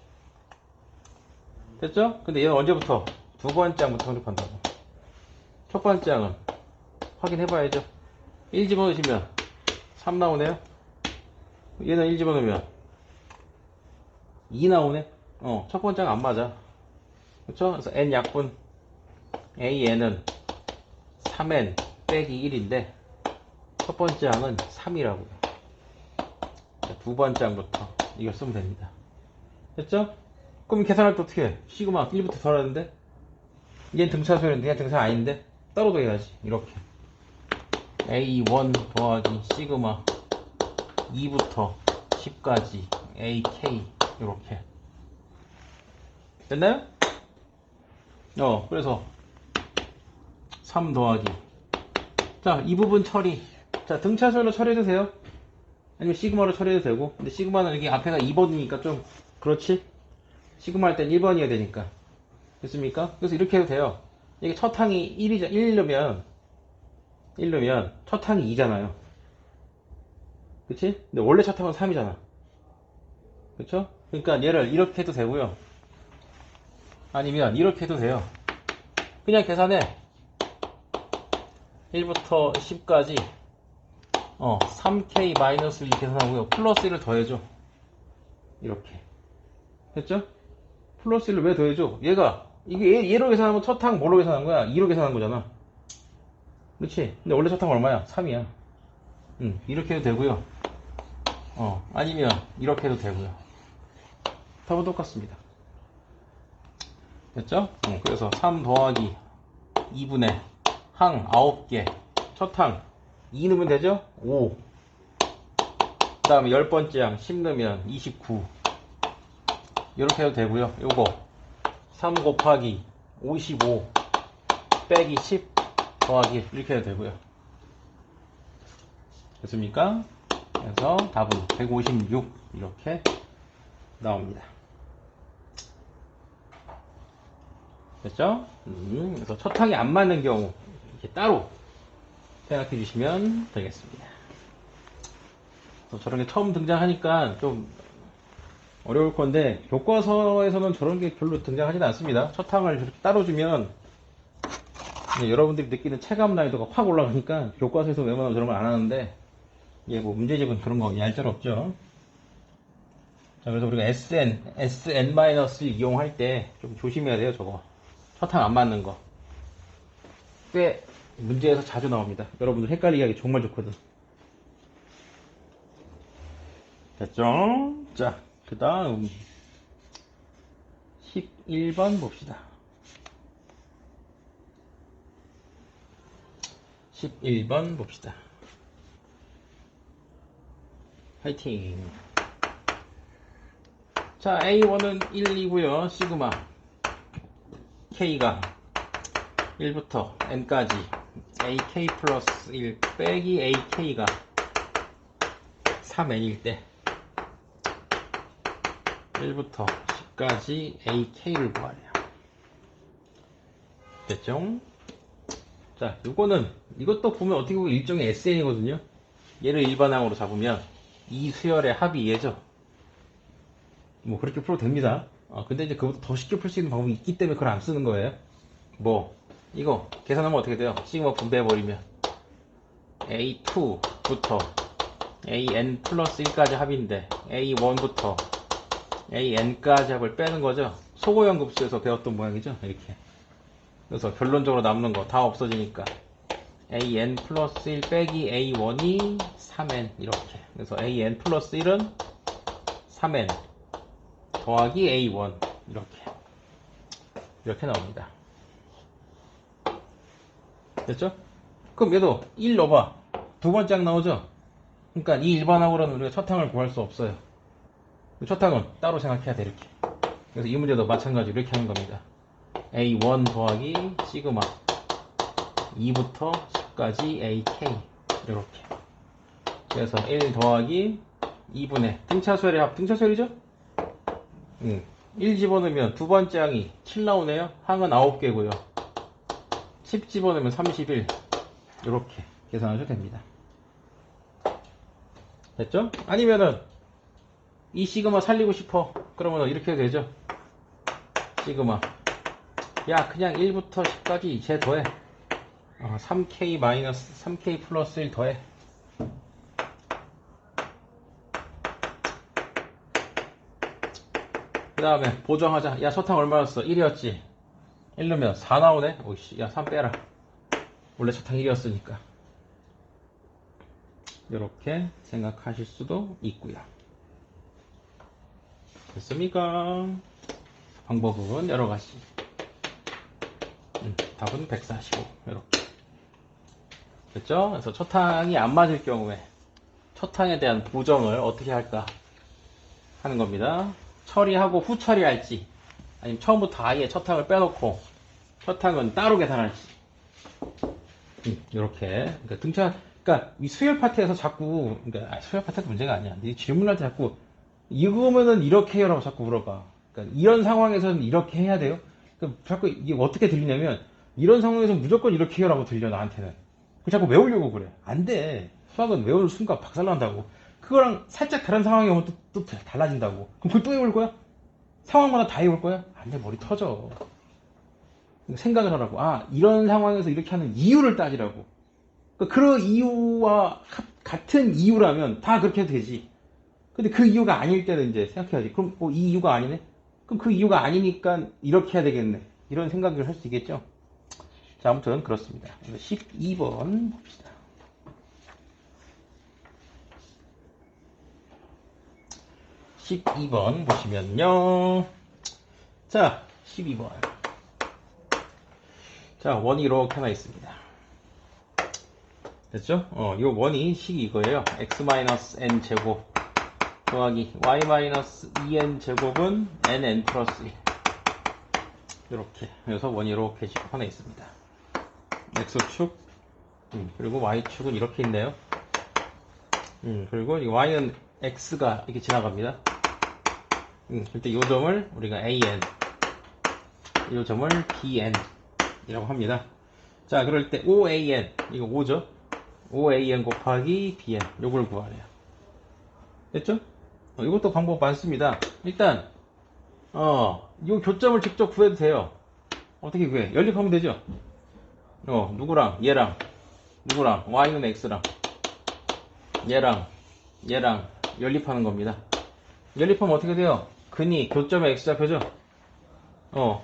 됐죠? 근데 얘는 언제부터? 두 번째 항부터 성립한다고. 첫 번째 항은 확인해 봐야죠. 1 집어넣으시면 3 나오네요. 얘는 1 집어넣으면 2 나오네. 첫 번째 항 안 맞아. 그쵸? 그래서 N 약분 AN은 3N 빼기 1인데 첫 번째 항은 3이라고요. 두 번째 항부터 이걸 쓰면 됩니다. 됐죠? 그럼 계산할 때 어떻게 해? 시그마 1부터 더하는데 얘는 등차수열인데 얘는 등차 아닌데 따로 더해야지. 이렇게 A1 더하기 시그마 2부터 10까지 AK 이렇게 됐나요? 그래서 3 더하기 자, 이 부분 처리. 자, 등차수열로 처리해도 돼요. 아니면 시그마로 처리해도 되고. 근데 시그마는 여기 앞에가 2번이니까 좀 그렇지? 시그마 할 땐 1번이어야 되니까. 됐습니까? 그래서 이렇게 해도 돼요. 이게 첫 항이 1이면 첫 항이 2잖아요. 그치? 근데 원래 첫 항은 3이잖아. 그쵸? 그러니까 얘를 이렇게 해도 되고요. 아니면 이렇게 해도 돼요. 그냥 계산해. 1부터 10까지 3K-1 계산하고요. 플러스 1을 더해줘. 이렇게. 됐죠? 플러스 1을 왜 더해줘? 이게 얘로 계산하면 첫 항 뭐로 계산한 거야? 2로 계산한 거잖아. 그렇지? 근데 원래 첫 항 얼마야? 3이야. 이렇게 해도 되고요. 아니면 이렇게 해도 되고요. 답은 똑같습니다. 됐죠? 그래서 3 더하기 2분의 항 9개 첫 항 2 넣으면 되죠? 5 그 다음에 10번째 항 10 넣으면 29 이렇게 해도 되고요. 요거 3 곱하기 55 빼기 10 더하기 이렇게 해도 되고요. 됐습니까? 그래서 답은 156 이렇게 나옵니다. 됐죠? 그래서 첫 항이 안 맞는 경우 이렇게 따로 생각해 주시면 되겠습니다. 저런 게 처음 등장하니까 좀 어려울 건데 교과서에서는 저런 게 별로 등장하지는 않습니다. 첫 항을 이렇게 따로 주면 여러분들이 느끼는 체감 난이도가 확 올라가니까 교과서에서 웬만하면 저런 걸 안 하는데 예, 뭐 문제집은 그런 거 얄짤 없죠. 자, 그래서 우리가 SN-을 이용할 때 좀 조심해야 돼요, 저거. 서탕 안 맞는 거. 꽤 문제에서 자주 나옵니다. 여러분들 헷갈리게 하기 정말 좋거든. 됐죠? 자, 그 다음 11번 봅시다. 11번 봅시다. 화이팅. 자, A1은 1이고요. 시그마 K가 1부터 N까지 AK 플러스 1 빼기 AK가 3N일 때 1부터 10까지 AK를 구하래요. 됐죠? 자, 이것도 보면 어떻게 보면 일종의 SN이거든요. 얘를 일반항으로 잡으면 이 수열의 합이 얘죠. 뭐 그렇게 풀어도 됩니다. 근데 이제 그것보다 더 쉽게 풀 수 있는 방법이 있기 때문에 그걸 안 쓰는 거예요. 뭐 이거 계산하면 어떻게 돼요? 시그마 분배해버리면 A2부터 AN 플러스 1까지 합인데 A1부터 AN까지 합을 빼는 거죠. 소고연급수에서 배웠던 모양이죠. 이렇게. 그래서 결론적으로 남는 거 다 없어지니까 AN 플러스 1 빼기 A1이 3N 이렇게. 그래서 AN 플러스 1은 3N 더하기 A1 이렇게 나옵니다. 됐죠? 그럼 얘도 1 넣어봐. 두 번째 항 나오죠? 그러니까 이 일반항으로는 우리가 첫 항을 구할 수 없어요. 첫 항은 따로 생각해야 돼, 이렇게. 그래서 이 문제도 마찬가지로 이렇게 하는 겁니다. A1 더하기 시그마 2부터 10까지 AK 이렇게. 그래서 1 더하기 2분의 등차수열의 합, 등차수열이죠? 1 집어넣으면 두 번째 항이 7 나오네요. 항은 9개고요. 10 집어넣으면 31 이렇게 계산하셔도 됩니다. 됐죠? 아니면은 이 시그마 살리고 싶어. 그러면 이렇게 해도 되죠? 시그마 야 그냥 1부터 10까지 쟤 더해. 3K 마이너스 3K 플러스 1 더해. 그 다음에 보정하자. 야 서탕 얼마였어? 1이었지? 1 넣으면 4 나오네? 오이씨, 야 3 빼라. 원래 서탕 1이었으니까. 이렇게 생각하실 수도 있고요. 됐습니까? 방법은 여러가지. 답은 145 이렇게. 됐죠? 그래서 첫항이 안 맞을 경우에 첫항에 대한 보정을 어떻게 할까 하는 겁니다. 처리하고 후 처리할지, 아니면 처음부터 아예 첫항을 빼놓고 첫항은 따로 계산할지. 이렇게. 그러니까 이 수열 파트에서 자꾸, 그러니까 수열 파트가 문제가 아니야. 네 질문할 때 자꾸 이거면은 이렇게 해요라고 자꾸 물어봐. 그러니까 이런 상황에서는 이렇게 해야 돼요. 그러니까 자꾸 이게 어떻게 들리냐면 이런 상황에서 무조건 이렇게 해요라고 들려 나한테는. 자꾸 외우려고 그래. 안 돼. 수학은 외우는 순간 박살난다고. 그거랑 살짝 다른 상황이 오면 또 달라진다고. 그럼 그걸 또 외울 거야? 상황마다 다 외울 거야? 안 돼. 머리 터져. 생각을 하라고. 이런 상황에서 이렇게 하는 이유를 따지라고. 그 이유와 같은 이유라면 다 그렇게 해도 되지. 근데 그 이유가 아닐 때는 이제 생각해야지. 그럼 이 이유가 아니네? 그럼 그 이유가 아니니까 이렇게 해야 되겠네. 이런 생각을 할 수 있겠죠? 자, 아무튼 그렇습니다. 12번 봅시다. 12번 보시면요. 자, 12번. 자, 원이 이렇게 하나 있습니다. 됐죠? 이 원이 식이 이거예요. x-n 제곱 더하기 y-2n 제곱은 nn 플러스 1. 이렇게. 그래서 원이 이렇게 지금 하나 있습니다. x축, 그리고 y축은 이렇게 있네요. 그리고 이 y는 x가 이렇게 지나갑니다. 그때 이 점을 우리가 an, 이 점을 bn 이라고 합니다. 자, 그럴 때 OAN, 이거 5죠? OAN 곱하기 BN, 요걸 구하래요. 됐죠? 이것도 방법 많습니다. 일단, 요 교점을 직접 구해도 돼요. 어떻게 구해? 연립하면 되죠? 누구랑, 얘랑, 누구랑, Y는 X랑. 얘랑 연립하는 겁니다. 연립하면 어떻게 돼요? 근이 교점의 x좌표죠?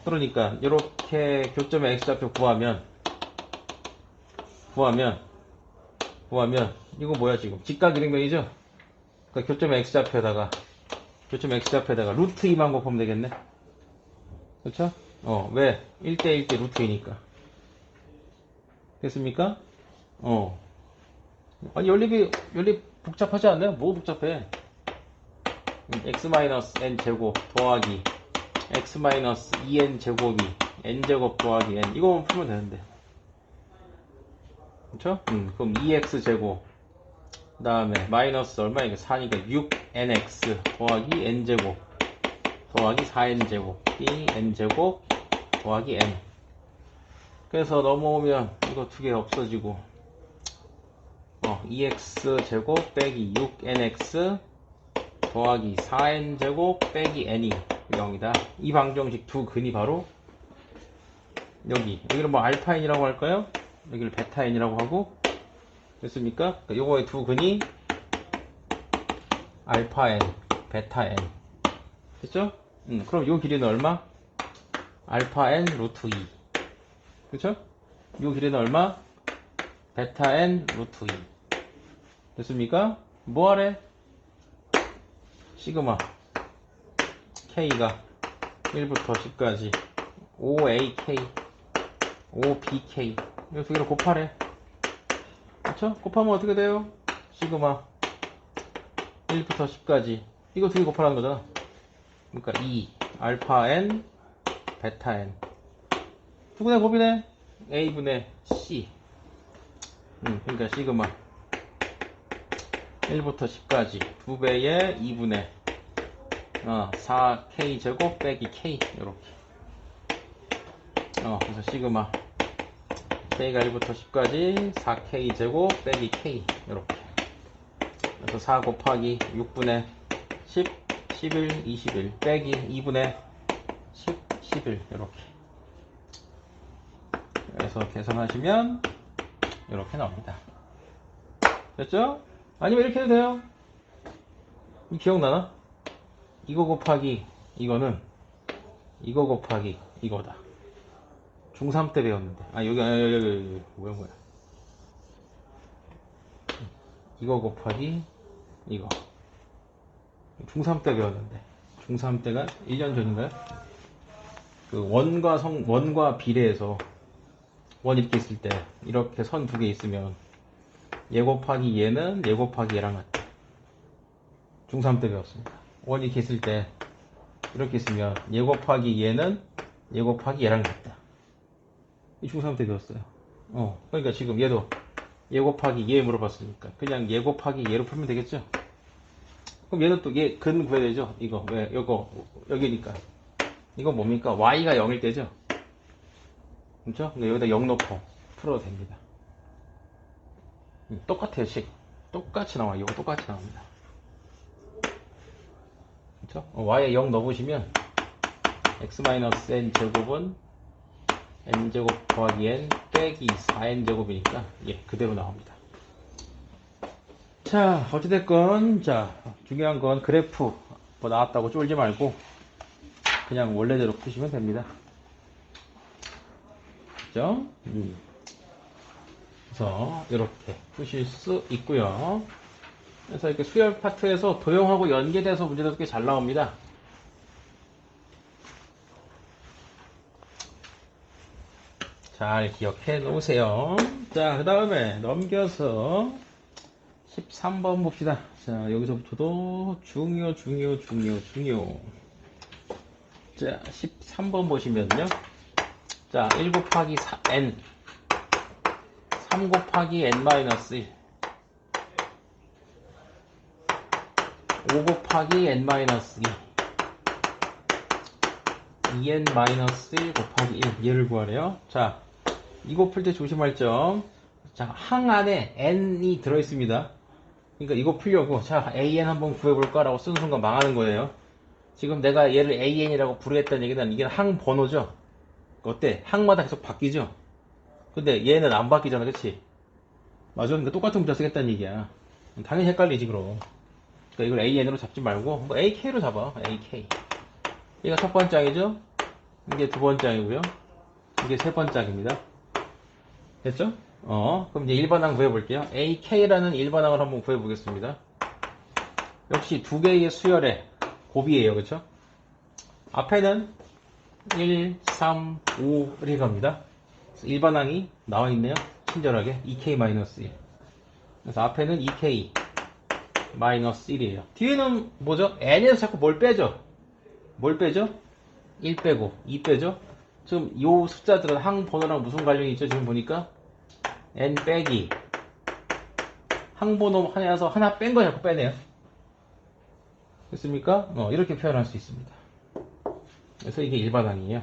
그러니까 이렇게 교점의 x좌표 구하면 이거 뭐야 지금? 직각이등변이죠? 그러니까 교점의 x좌표에다가 루트 2만 곱하면 되겠네. 그렇죠? 왜? 1대1 대 루트 2니까. 됐습니까? 아니 연립 복잡하지 않나요? 뭐 복잡해? x-n 제곱 더하기 x-2n 제곱이 n 제곱 더하기 n 이거만 풀면 되는데. 그쵸? 그럼 2x 제곱 그 다음에 마이너스 얼마 이게 4니까 6nx 더하기 n 제곱 더하기 4n 제곱 이 n 제곱 더하기 n. 그래서 넘어오면 이거 두 개 없어지고 2x 제곱 빼기 6nx 더하기 4n 제곱 빼기 n이 0이다. 이 방정식 두 근이 바로 여기를 뭐 알파 n이라고 할까요? 여기를 베타 n이라고 하고. 됐습니까? 요거의 두 근이 알파 n, 베타 n. 됐죠? 그럼 요 길이는 얼마? 알파 n 루트 2. 그쵸? 요 길이는 얼마? 베타 n 루트 2. 됐습니까? 뭐 하래? 시그마 k가 1부터 10까지 5ak 5bk 이 두 개를 곱하래. 그쵸? 곱하면 어떻게 돼요? 시그마 1부터 10까지 이거 두 개 곱하라는 거잖아. 그러니까 2 알파 n 베타 n 두분의 곱이네. a분의 c. 그러니까 시그마 1부터 10까지 2배의 2분의 4k 제곱 빼기 k 이렇게. 그래서 시그마 k가 1부터 10까지 4k 제곱 빼기 k 이렇게. 그래서 4 곱하기 6분의 10 11 21 빼기 2분의 10 11 이렇게. 그래서 계산하시면 이렇게 나옵니다. 됐죠? 아니면 이렇게 해도 돼요. 기억나나? 이거 곱하기 이거는 이거 곱하기 이거다. 중3 때 배웠는데. 여기 뭐야. 이거 곱하기 이거. 중3 때 배웠는데. 중3 때가 1년 전인가요? 그 원과 비례해서 원 이렇게 있을 때 이렇게 선 두 개 있으면 얘 곱하기 얘는 얘 곱하기 얘랑 같다. 중3 때 배웠습니다. 원 이렇게 있을 때 이렇게 있으면 얘 곱하기 얘는 얘 곱하기 얘랑 같다. 이 중3 때 배웠어요. 그러니까 지금 얘도 얘 곱하기 얘 물어봤으니까 그냥 얘 곱하기 얘로 풀면 되겠죠? 그럼 얘는 또 얘 근 구해야 되죠? 이거 왜 이거 여기니까 이거 뭡니까? y가 0일 때죠? 그렇죠? 근데 여기다 0 넣고 풀어도 됩니다. 똑같아요. 식 똑같이 나와요. 이거 똑같이 나옵니다. 그렇죠? y에 0 넣어보시면 x-n 제곱은 n 제곱 더하기 n 빼기 4n 제곱이니까 그대로 나옵니다. 자, 어찌됐건 중요한 건 그래프 뭐 나왔다고 쫄지 말고 그냥 원래대로 푸시면 됩니다. 그죠? 그래서 이렇게 푸실 수 있고요. 그래서 이렇게 수열 파트에서 도형하고 연계돼서 문제도 꽤 잘 나옵니다. 잘 기억해 놓으세요. 자, 그 다음에 넘겨서 13번 봅시다. 자, 여기서부터도 중요. 자, 13번 보시면요. 자, 1 곱하기 n 3 곱하기 n-1 5 곱하기 n-2 2n-1 곱하기 1 얘를 구하래요. 자, 이거 풀 때 조심할 점. 자, 항 안에 n이 들어있습니다. 그러니까 이거 풀려고 자 an 한번 구해볼까 라고 쓰는 순간 망하는 거예요. 지금 내가 얘를 an이라고 부르겠다는 얘기는 이게 항 번호죠. 어때? 항마다 계속 바뀌죠. 근데 얘는 안 바뀌잖아, 그치? 맞아. 그러니까 똑같은 문자 쓰겠다는 얘기야. 당연히 헷갈리지 그럼. 그러니까 이걸 AN으로 잡지 말고 뭐 AK로 잡아. AK. 얘가 첫 번장이죠? 이게 두 번장이고요. 이게 세 번장입니다. 됐죠? 그럼 이제 1번항 구해볼게요. AK라는 1번항을 한번 구해보겠습니다. 역시 두 개의 수열의 곱이에요. 그쵸? 앞에는 1, 3, 5 이렇게 갑니다. 1번항이 나와있네요. 친절하게 2K-1. 그래서 앞에는 2K-1이에요. 뒤에는 뭐죠? N에서 자꾸 뭘 빼죠? 뭘 빼죠? 1 빼고 2 빼죠? 지금 이 숫자들은 항번호랑 무슨 관련이 있죠? 지금 보니까 N 빼기 항번호 하나에서 하나 뺀 거 자꾸 빼네요. 됐습니까? 이렇게 표현할 수 있습니다. 그래서 이게 일반항이에요.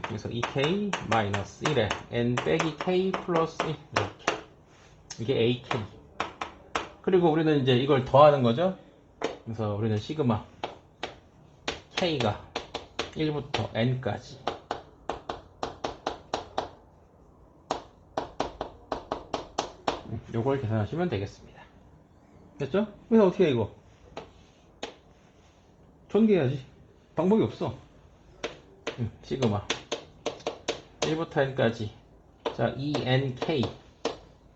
그래서 2K-1에 N 빼기 K 플러스 1 이렇게. 이게 AK. 그리고 우리는 이제 이걸 더하는 거죠. 그래서 우리는 시그마 K가 1부터 N까지 요걸 계산하시면 되겠습니다. 됐죠? 그래서 어떻게 해 이거? 전개해야지. 방법이 없어. 시그마 1부터 N까지. 자, 2NK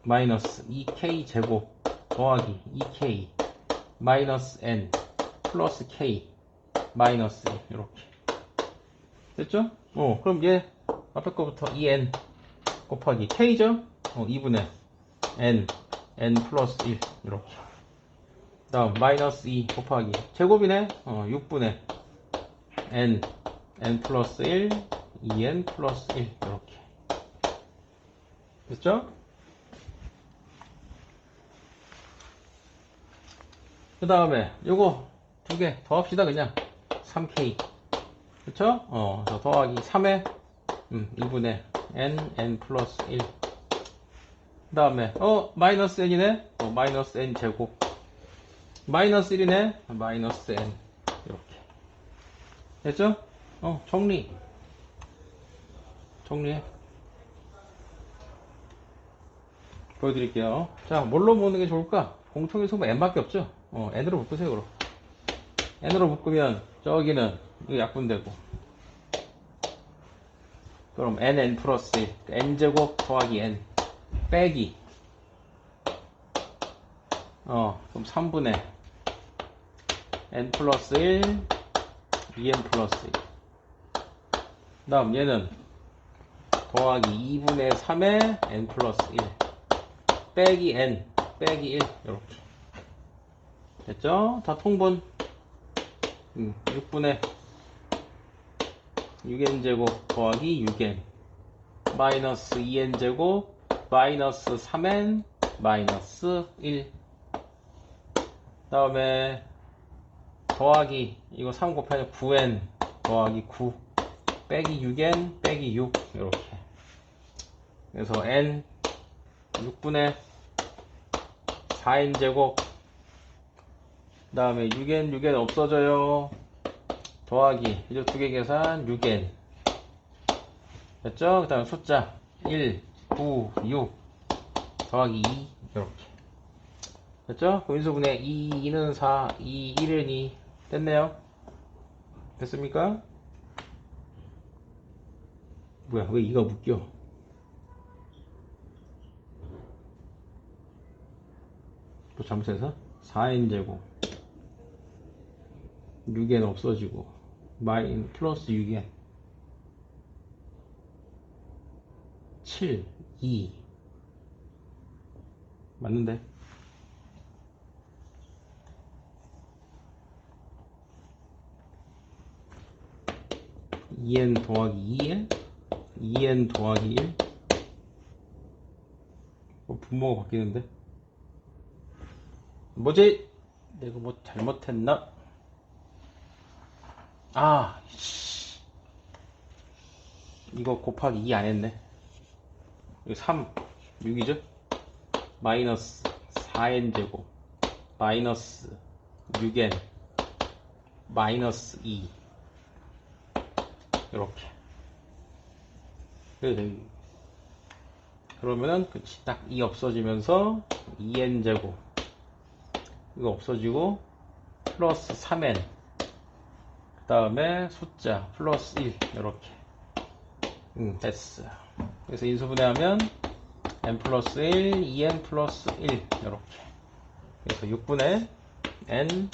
마이너스 2K 제곱 더하기 2K 마이너스 N 플러스 K 마이너스 1 이렇게. 됐죠? 그럼 얘 앞에 거부터 2N 곱하기 K죠? 2분의 N 플러스 1 이렇게. 다음 마이너스 2 곱하기 제곱이네. 6분의 N 플러스 1 2N 플러스 1 이렇게. 됐죠? 그 다음에 요거 두 개 더합시다. 그냥 3K 그쵸? 더하기 3에 2분의 N 플러스 1. 그 다음에 마이너스 N이네. 마이너스 N 제곱 마이너스 1이네. 마이너스 N 이렇게. 됐죠? 정리해. 보여드릴게요. 자, 뭘로 묶는 게 좋을까? 공통의 소문 N밖에 없죠? N으로 묶으세요, 그럼. N으로 묶으면 저기는 이거 약분되고. 그럼 N 플러스 1. N제곱 더하기 N. 빼기. 그럼 3분의 N 플러스 1. 2N 플러스 1. 그 다음 얘는 더하기 2분의 3에 N 플러스 1. 빼기 N. 빼기 1. 이렇게. 됐죠? 다 통분. 6분의 6n제곱 더하기 6n 마이너스 2n제곱 마이너스 3n 마이너스 1. 다음에 더하기 이거 3 곱하기 9n 더하기 9 빼기 6n 빼기 6 이렇게. 그래서 n 6분의 4n제곱 그 다음에 6n 없어져요. 더하기 이제 두 개 계산 6n 됐죠? 그 다음에 숫자 1, 9, 6 더하기 2 이렇게. 됐죠? 그럼 인수분해 2는 4, 2, 1은 2 됐네요. 됐습니까? 뭐야 왜 2가 묶여? 또 잘못해서 4n제곱 6n 없어지고 마인 플러스 6n 7, 2 맞는데? (2n) 더하기 2n 2n 더하기 1 분모가 바뀌는데 뭐지? 내가 뭐 잘못했나? 이거 곱하기 2 안 했네. 이거 3, 6이죠? 마이너스 4n 제곱 마이너스 6n 마이너스 2 이렇게. 그래서 그러면은 딱 2 없어지면서 2n제곱 이거 없어지고 플러스 3n 그 다음에 숫자 플러스 1 이렇게 됐어. 그래서 인수분해하면 n 플러스 1 2n 플러스 1 이렇게 그래서 6분의 n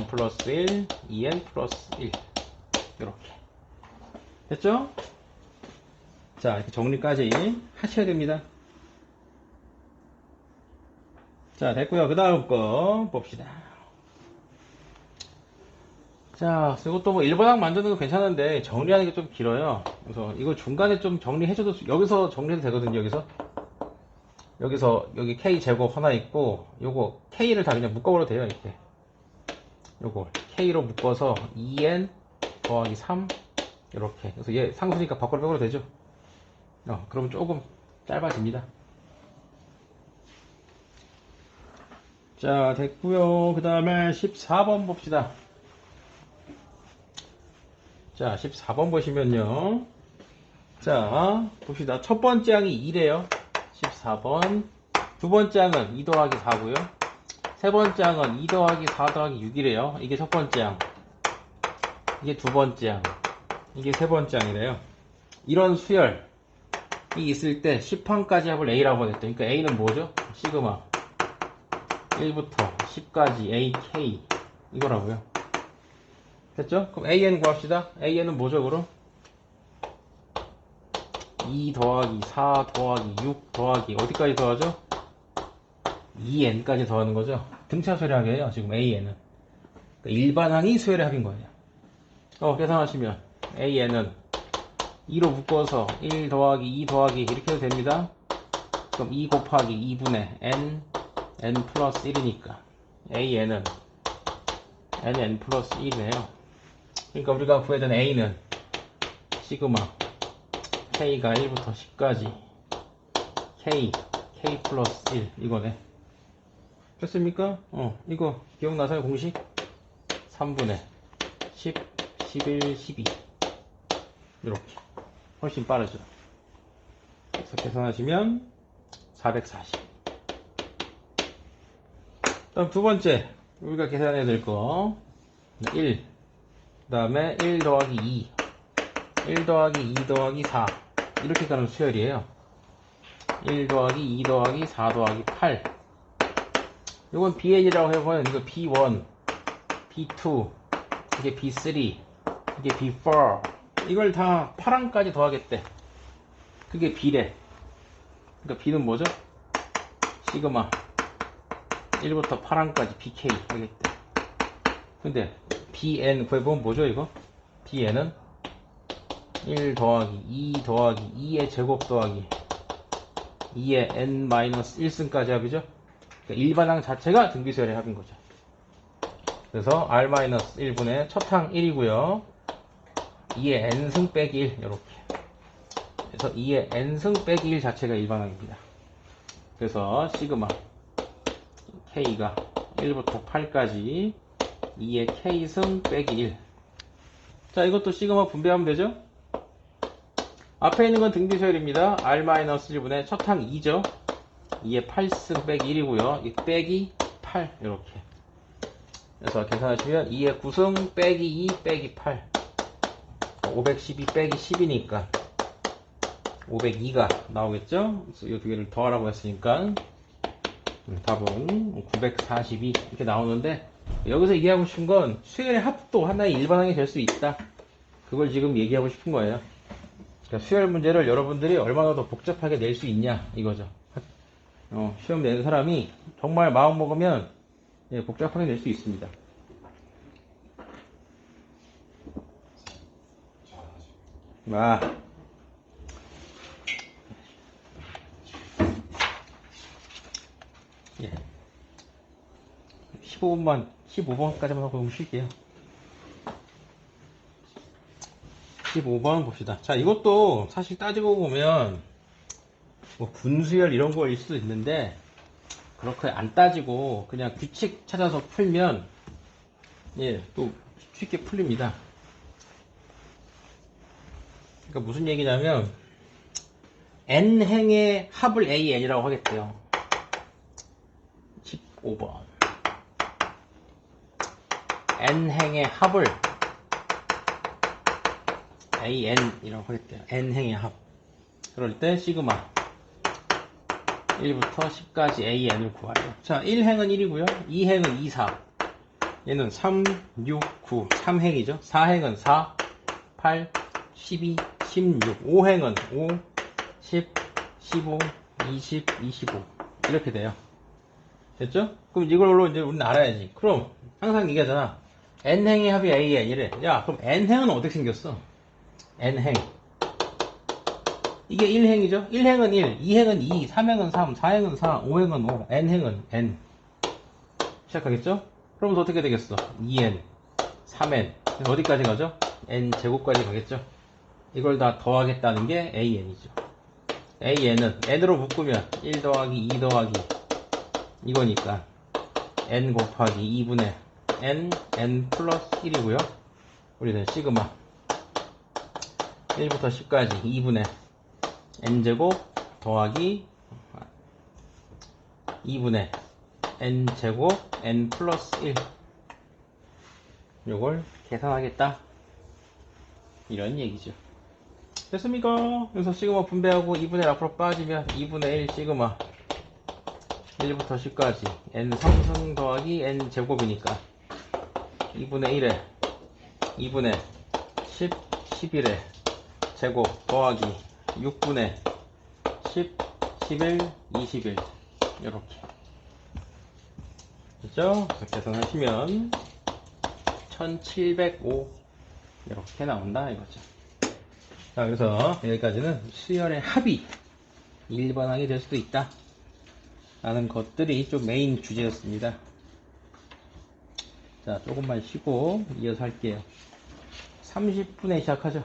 플러스 1 2n 플러스 1 이렇게 됐죠? 자, 이렇게 정리까지 하셔야 됩니다. 자, 됐고요. 그 다음 거 봅시다. 자, 이것도 뭐 1번항 만드는 거 괜찮은데 정리하는 게 좀 길어요. 그래서 이거 중간에 좀 정리해줘도 여기서 정리해도 되거든요. 여기서 여기 k 제곱 하나 있고 요거 k를 다 그냥 묶어버려도 돼요. 이렇게 요거 k로 묶어서 2n 더하기 3 이렇게. 그래서 얘 상수니까 밖으로 빼버려도 되죠. 그러면 조금 짧아집니다. 자, 됐고요. 그 다음에 14번 봅시다. 자, 14번 보시면요. 자, 봅시다. 첫 번째 항이 2래요. 14번. 두 번째 항은 2 더하기 4고요. 세 번째 항은 2 더하기 4 더하기 6이래요. 이게 첫 번째 항. 이게 두 번째 항. 이게 세 번째 항이래요. 이런 수열이 있을 때 10항까지 합을 A라고 했대. 그러니까 A는 뭐죠? 시그마 1부터 10까지 AK 이거라고요. 됐죠? 그럼 AN 구합시다. AN은 뭐죠, 그럼? 2 더하기 4 더하기 6 더하기 어디까지 더하죠? 2n까지 더하는 거죠. 등차 수열의 합이에요, 지금 AN은. 그러니까 일반항이 수열의 합인 거예요. 계산하시면 AN은 2로 묶어서 1 더하기 2 더하기 이렇게 해도 됩니다. 그럼 2 곱하기 2분의 n 플러스 1이니까 AN은 n 플러스 1이네요. 그러니까 우리가 구해야 되는 A는 시그마 K가 1부터 10까지 K 플러스 1 이거네. 됐습니까? 이거 기억나세요? 공식? 3분의 10, 11, 12 이렇게 훨씬 빠르죠. 그래서 계산하시면 440. 다음 두 번째 우리가 계산해야 될 거 1, 그 다음에 1 더하기 2 1 더하기 2 더하기 4 이렇게 가는 수열이에요. 1 더하기 2 더하기 4 더하기 8 이건 BN이라고 해보면 이거 B1 B2 이게 B3 이게 B4 이걸 다 8항까지 더하겠대. 그게 B래. 그러니까 B는 뭐죠? 시그마 1부터 8항까지 BK 하겠대. 근데 BN 구해보면 뭐죠 이거? BN은 1 더하기 2 더하기 2의 제곱 더하기 2의 n-1승까지 합이죠. 그러니까 일반항 자체가 등비수열의 합인 거죠. 그래서 r-1분의 첫 항 1이고요. 2의 n승 빼기 1 이렇게. 그래서 2의 n승 빼기 1 자체가 일반항입니다. 그래서 시그마 k가 1부터 8까지 2의 k승 빼기 1. 자, 이것도 시그마 분배하면 되죠? 앞에 있는 건 등비수열입니다. r-1분의 첫 항 2죠. 2의 8승 빼기 1이고요. 이 빼기 8 이렇게. 그래서 계산하시면 2의 9승 빼기 2 빼기 8 512 빼기 10이니까 502가 나오겠죠? 그래서 이 두 개를 더하라고 했으니까 답은 942 이렇게 나오는데 여기서 얘기하고 싶은 건 수열의 합도 하나의 일반항이 될 수 있다. 그걸 지금 얘기하고 싶은 거예요. 그러니까 수열 문제를 여러분들이 얼마나 더 복잡하게 낼 수 있냐 이거죠. 시험 내는 사람이 정말 마음 먹으면 복잡하게 낼 수 있습니다. 예. 15번까지만 하고 그럼 쉴게요. 15번 봅시다. 자, 이것도 사실 따지고 보면 뭐 분수열 이런 거일 수도 있는데 그렇게 안 따지고 그냥 규칙 찾아서 풀면 또 쉽게 풀립니다. 그러니까 무슨 얘기냐면 n행의 합을 an이라고 하겠대요. 15번. n행의 합을 an이라고 하겠대요. n행의 합. 그럴 때 시그마 1부터 10까지 an을 구하래요. 자, 1행은 1이고요. 2행은 2, 4. 얘는 3, 6, 9. 3행이죠. 4행은 4, 8, 12, 16. 5행은 5, 10, 15, 20, 25. 이렇게 돼요. 됐죠? 그럼 이걸로 이제 우리는 알아야지. 그럼 항상 얘기하잖아. n행의 합이 an이래. 야, 그럼 n행은 어떻게 생겼어? n행. 이게 1행이죠? 1행은 1, 2행은 2, 3행은 3, 4행은 4, 5행은 5, n행은 n. 시작하겠죠? 그러면 어떻게 되겠어? 2n, 3n. 어디까지 가죠? n 제곱까지 가겠죠? 이걸 다 더하겠다는 게 an이죠. an은 n으로 묶으면 1 더하기 2 더하기 이거니까 n 곱하기 2분의 n 플러스 1이고요. 우리는 시그마 1부터 10까지 2분의 n제곱 더하기 2분의 n제곱 n 플러스 1 요걸 계산하겠다 이런 얘기죠. 됐습니까? 그래서 시그마 분배하고 2분의 1 앞으로 빠지면 2분의 1 시그마 1부터 10까지 n 3승 더하기 n 제곱이니까 2분의 1에 2분의 10, 11에 제곱 더하기 6분의 10, 11, 21 이렇게 됐죠? 계산하시면 1705 이렇게 나온다 이거죠. 자, 그래서 여기까지는 수열의 합이 1번항이 될 수도 있다 라는 것들이 좀 메인 주제였습니다. 자, 조금만 쉬고 이어서 할게요. 30분에 시작하죠.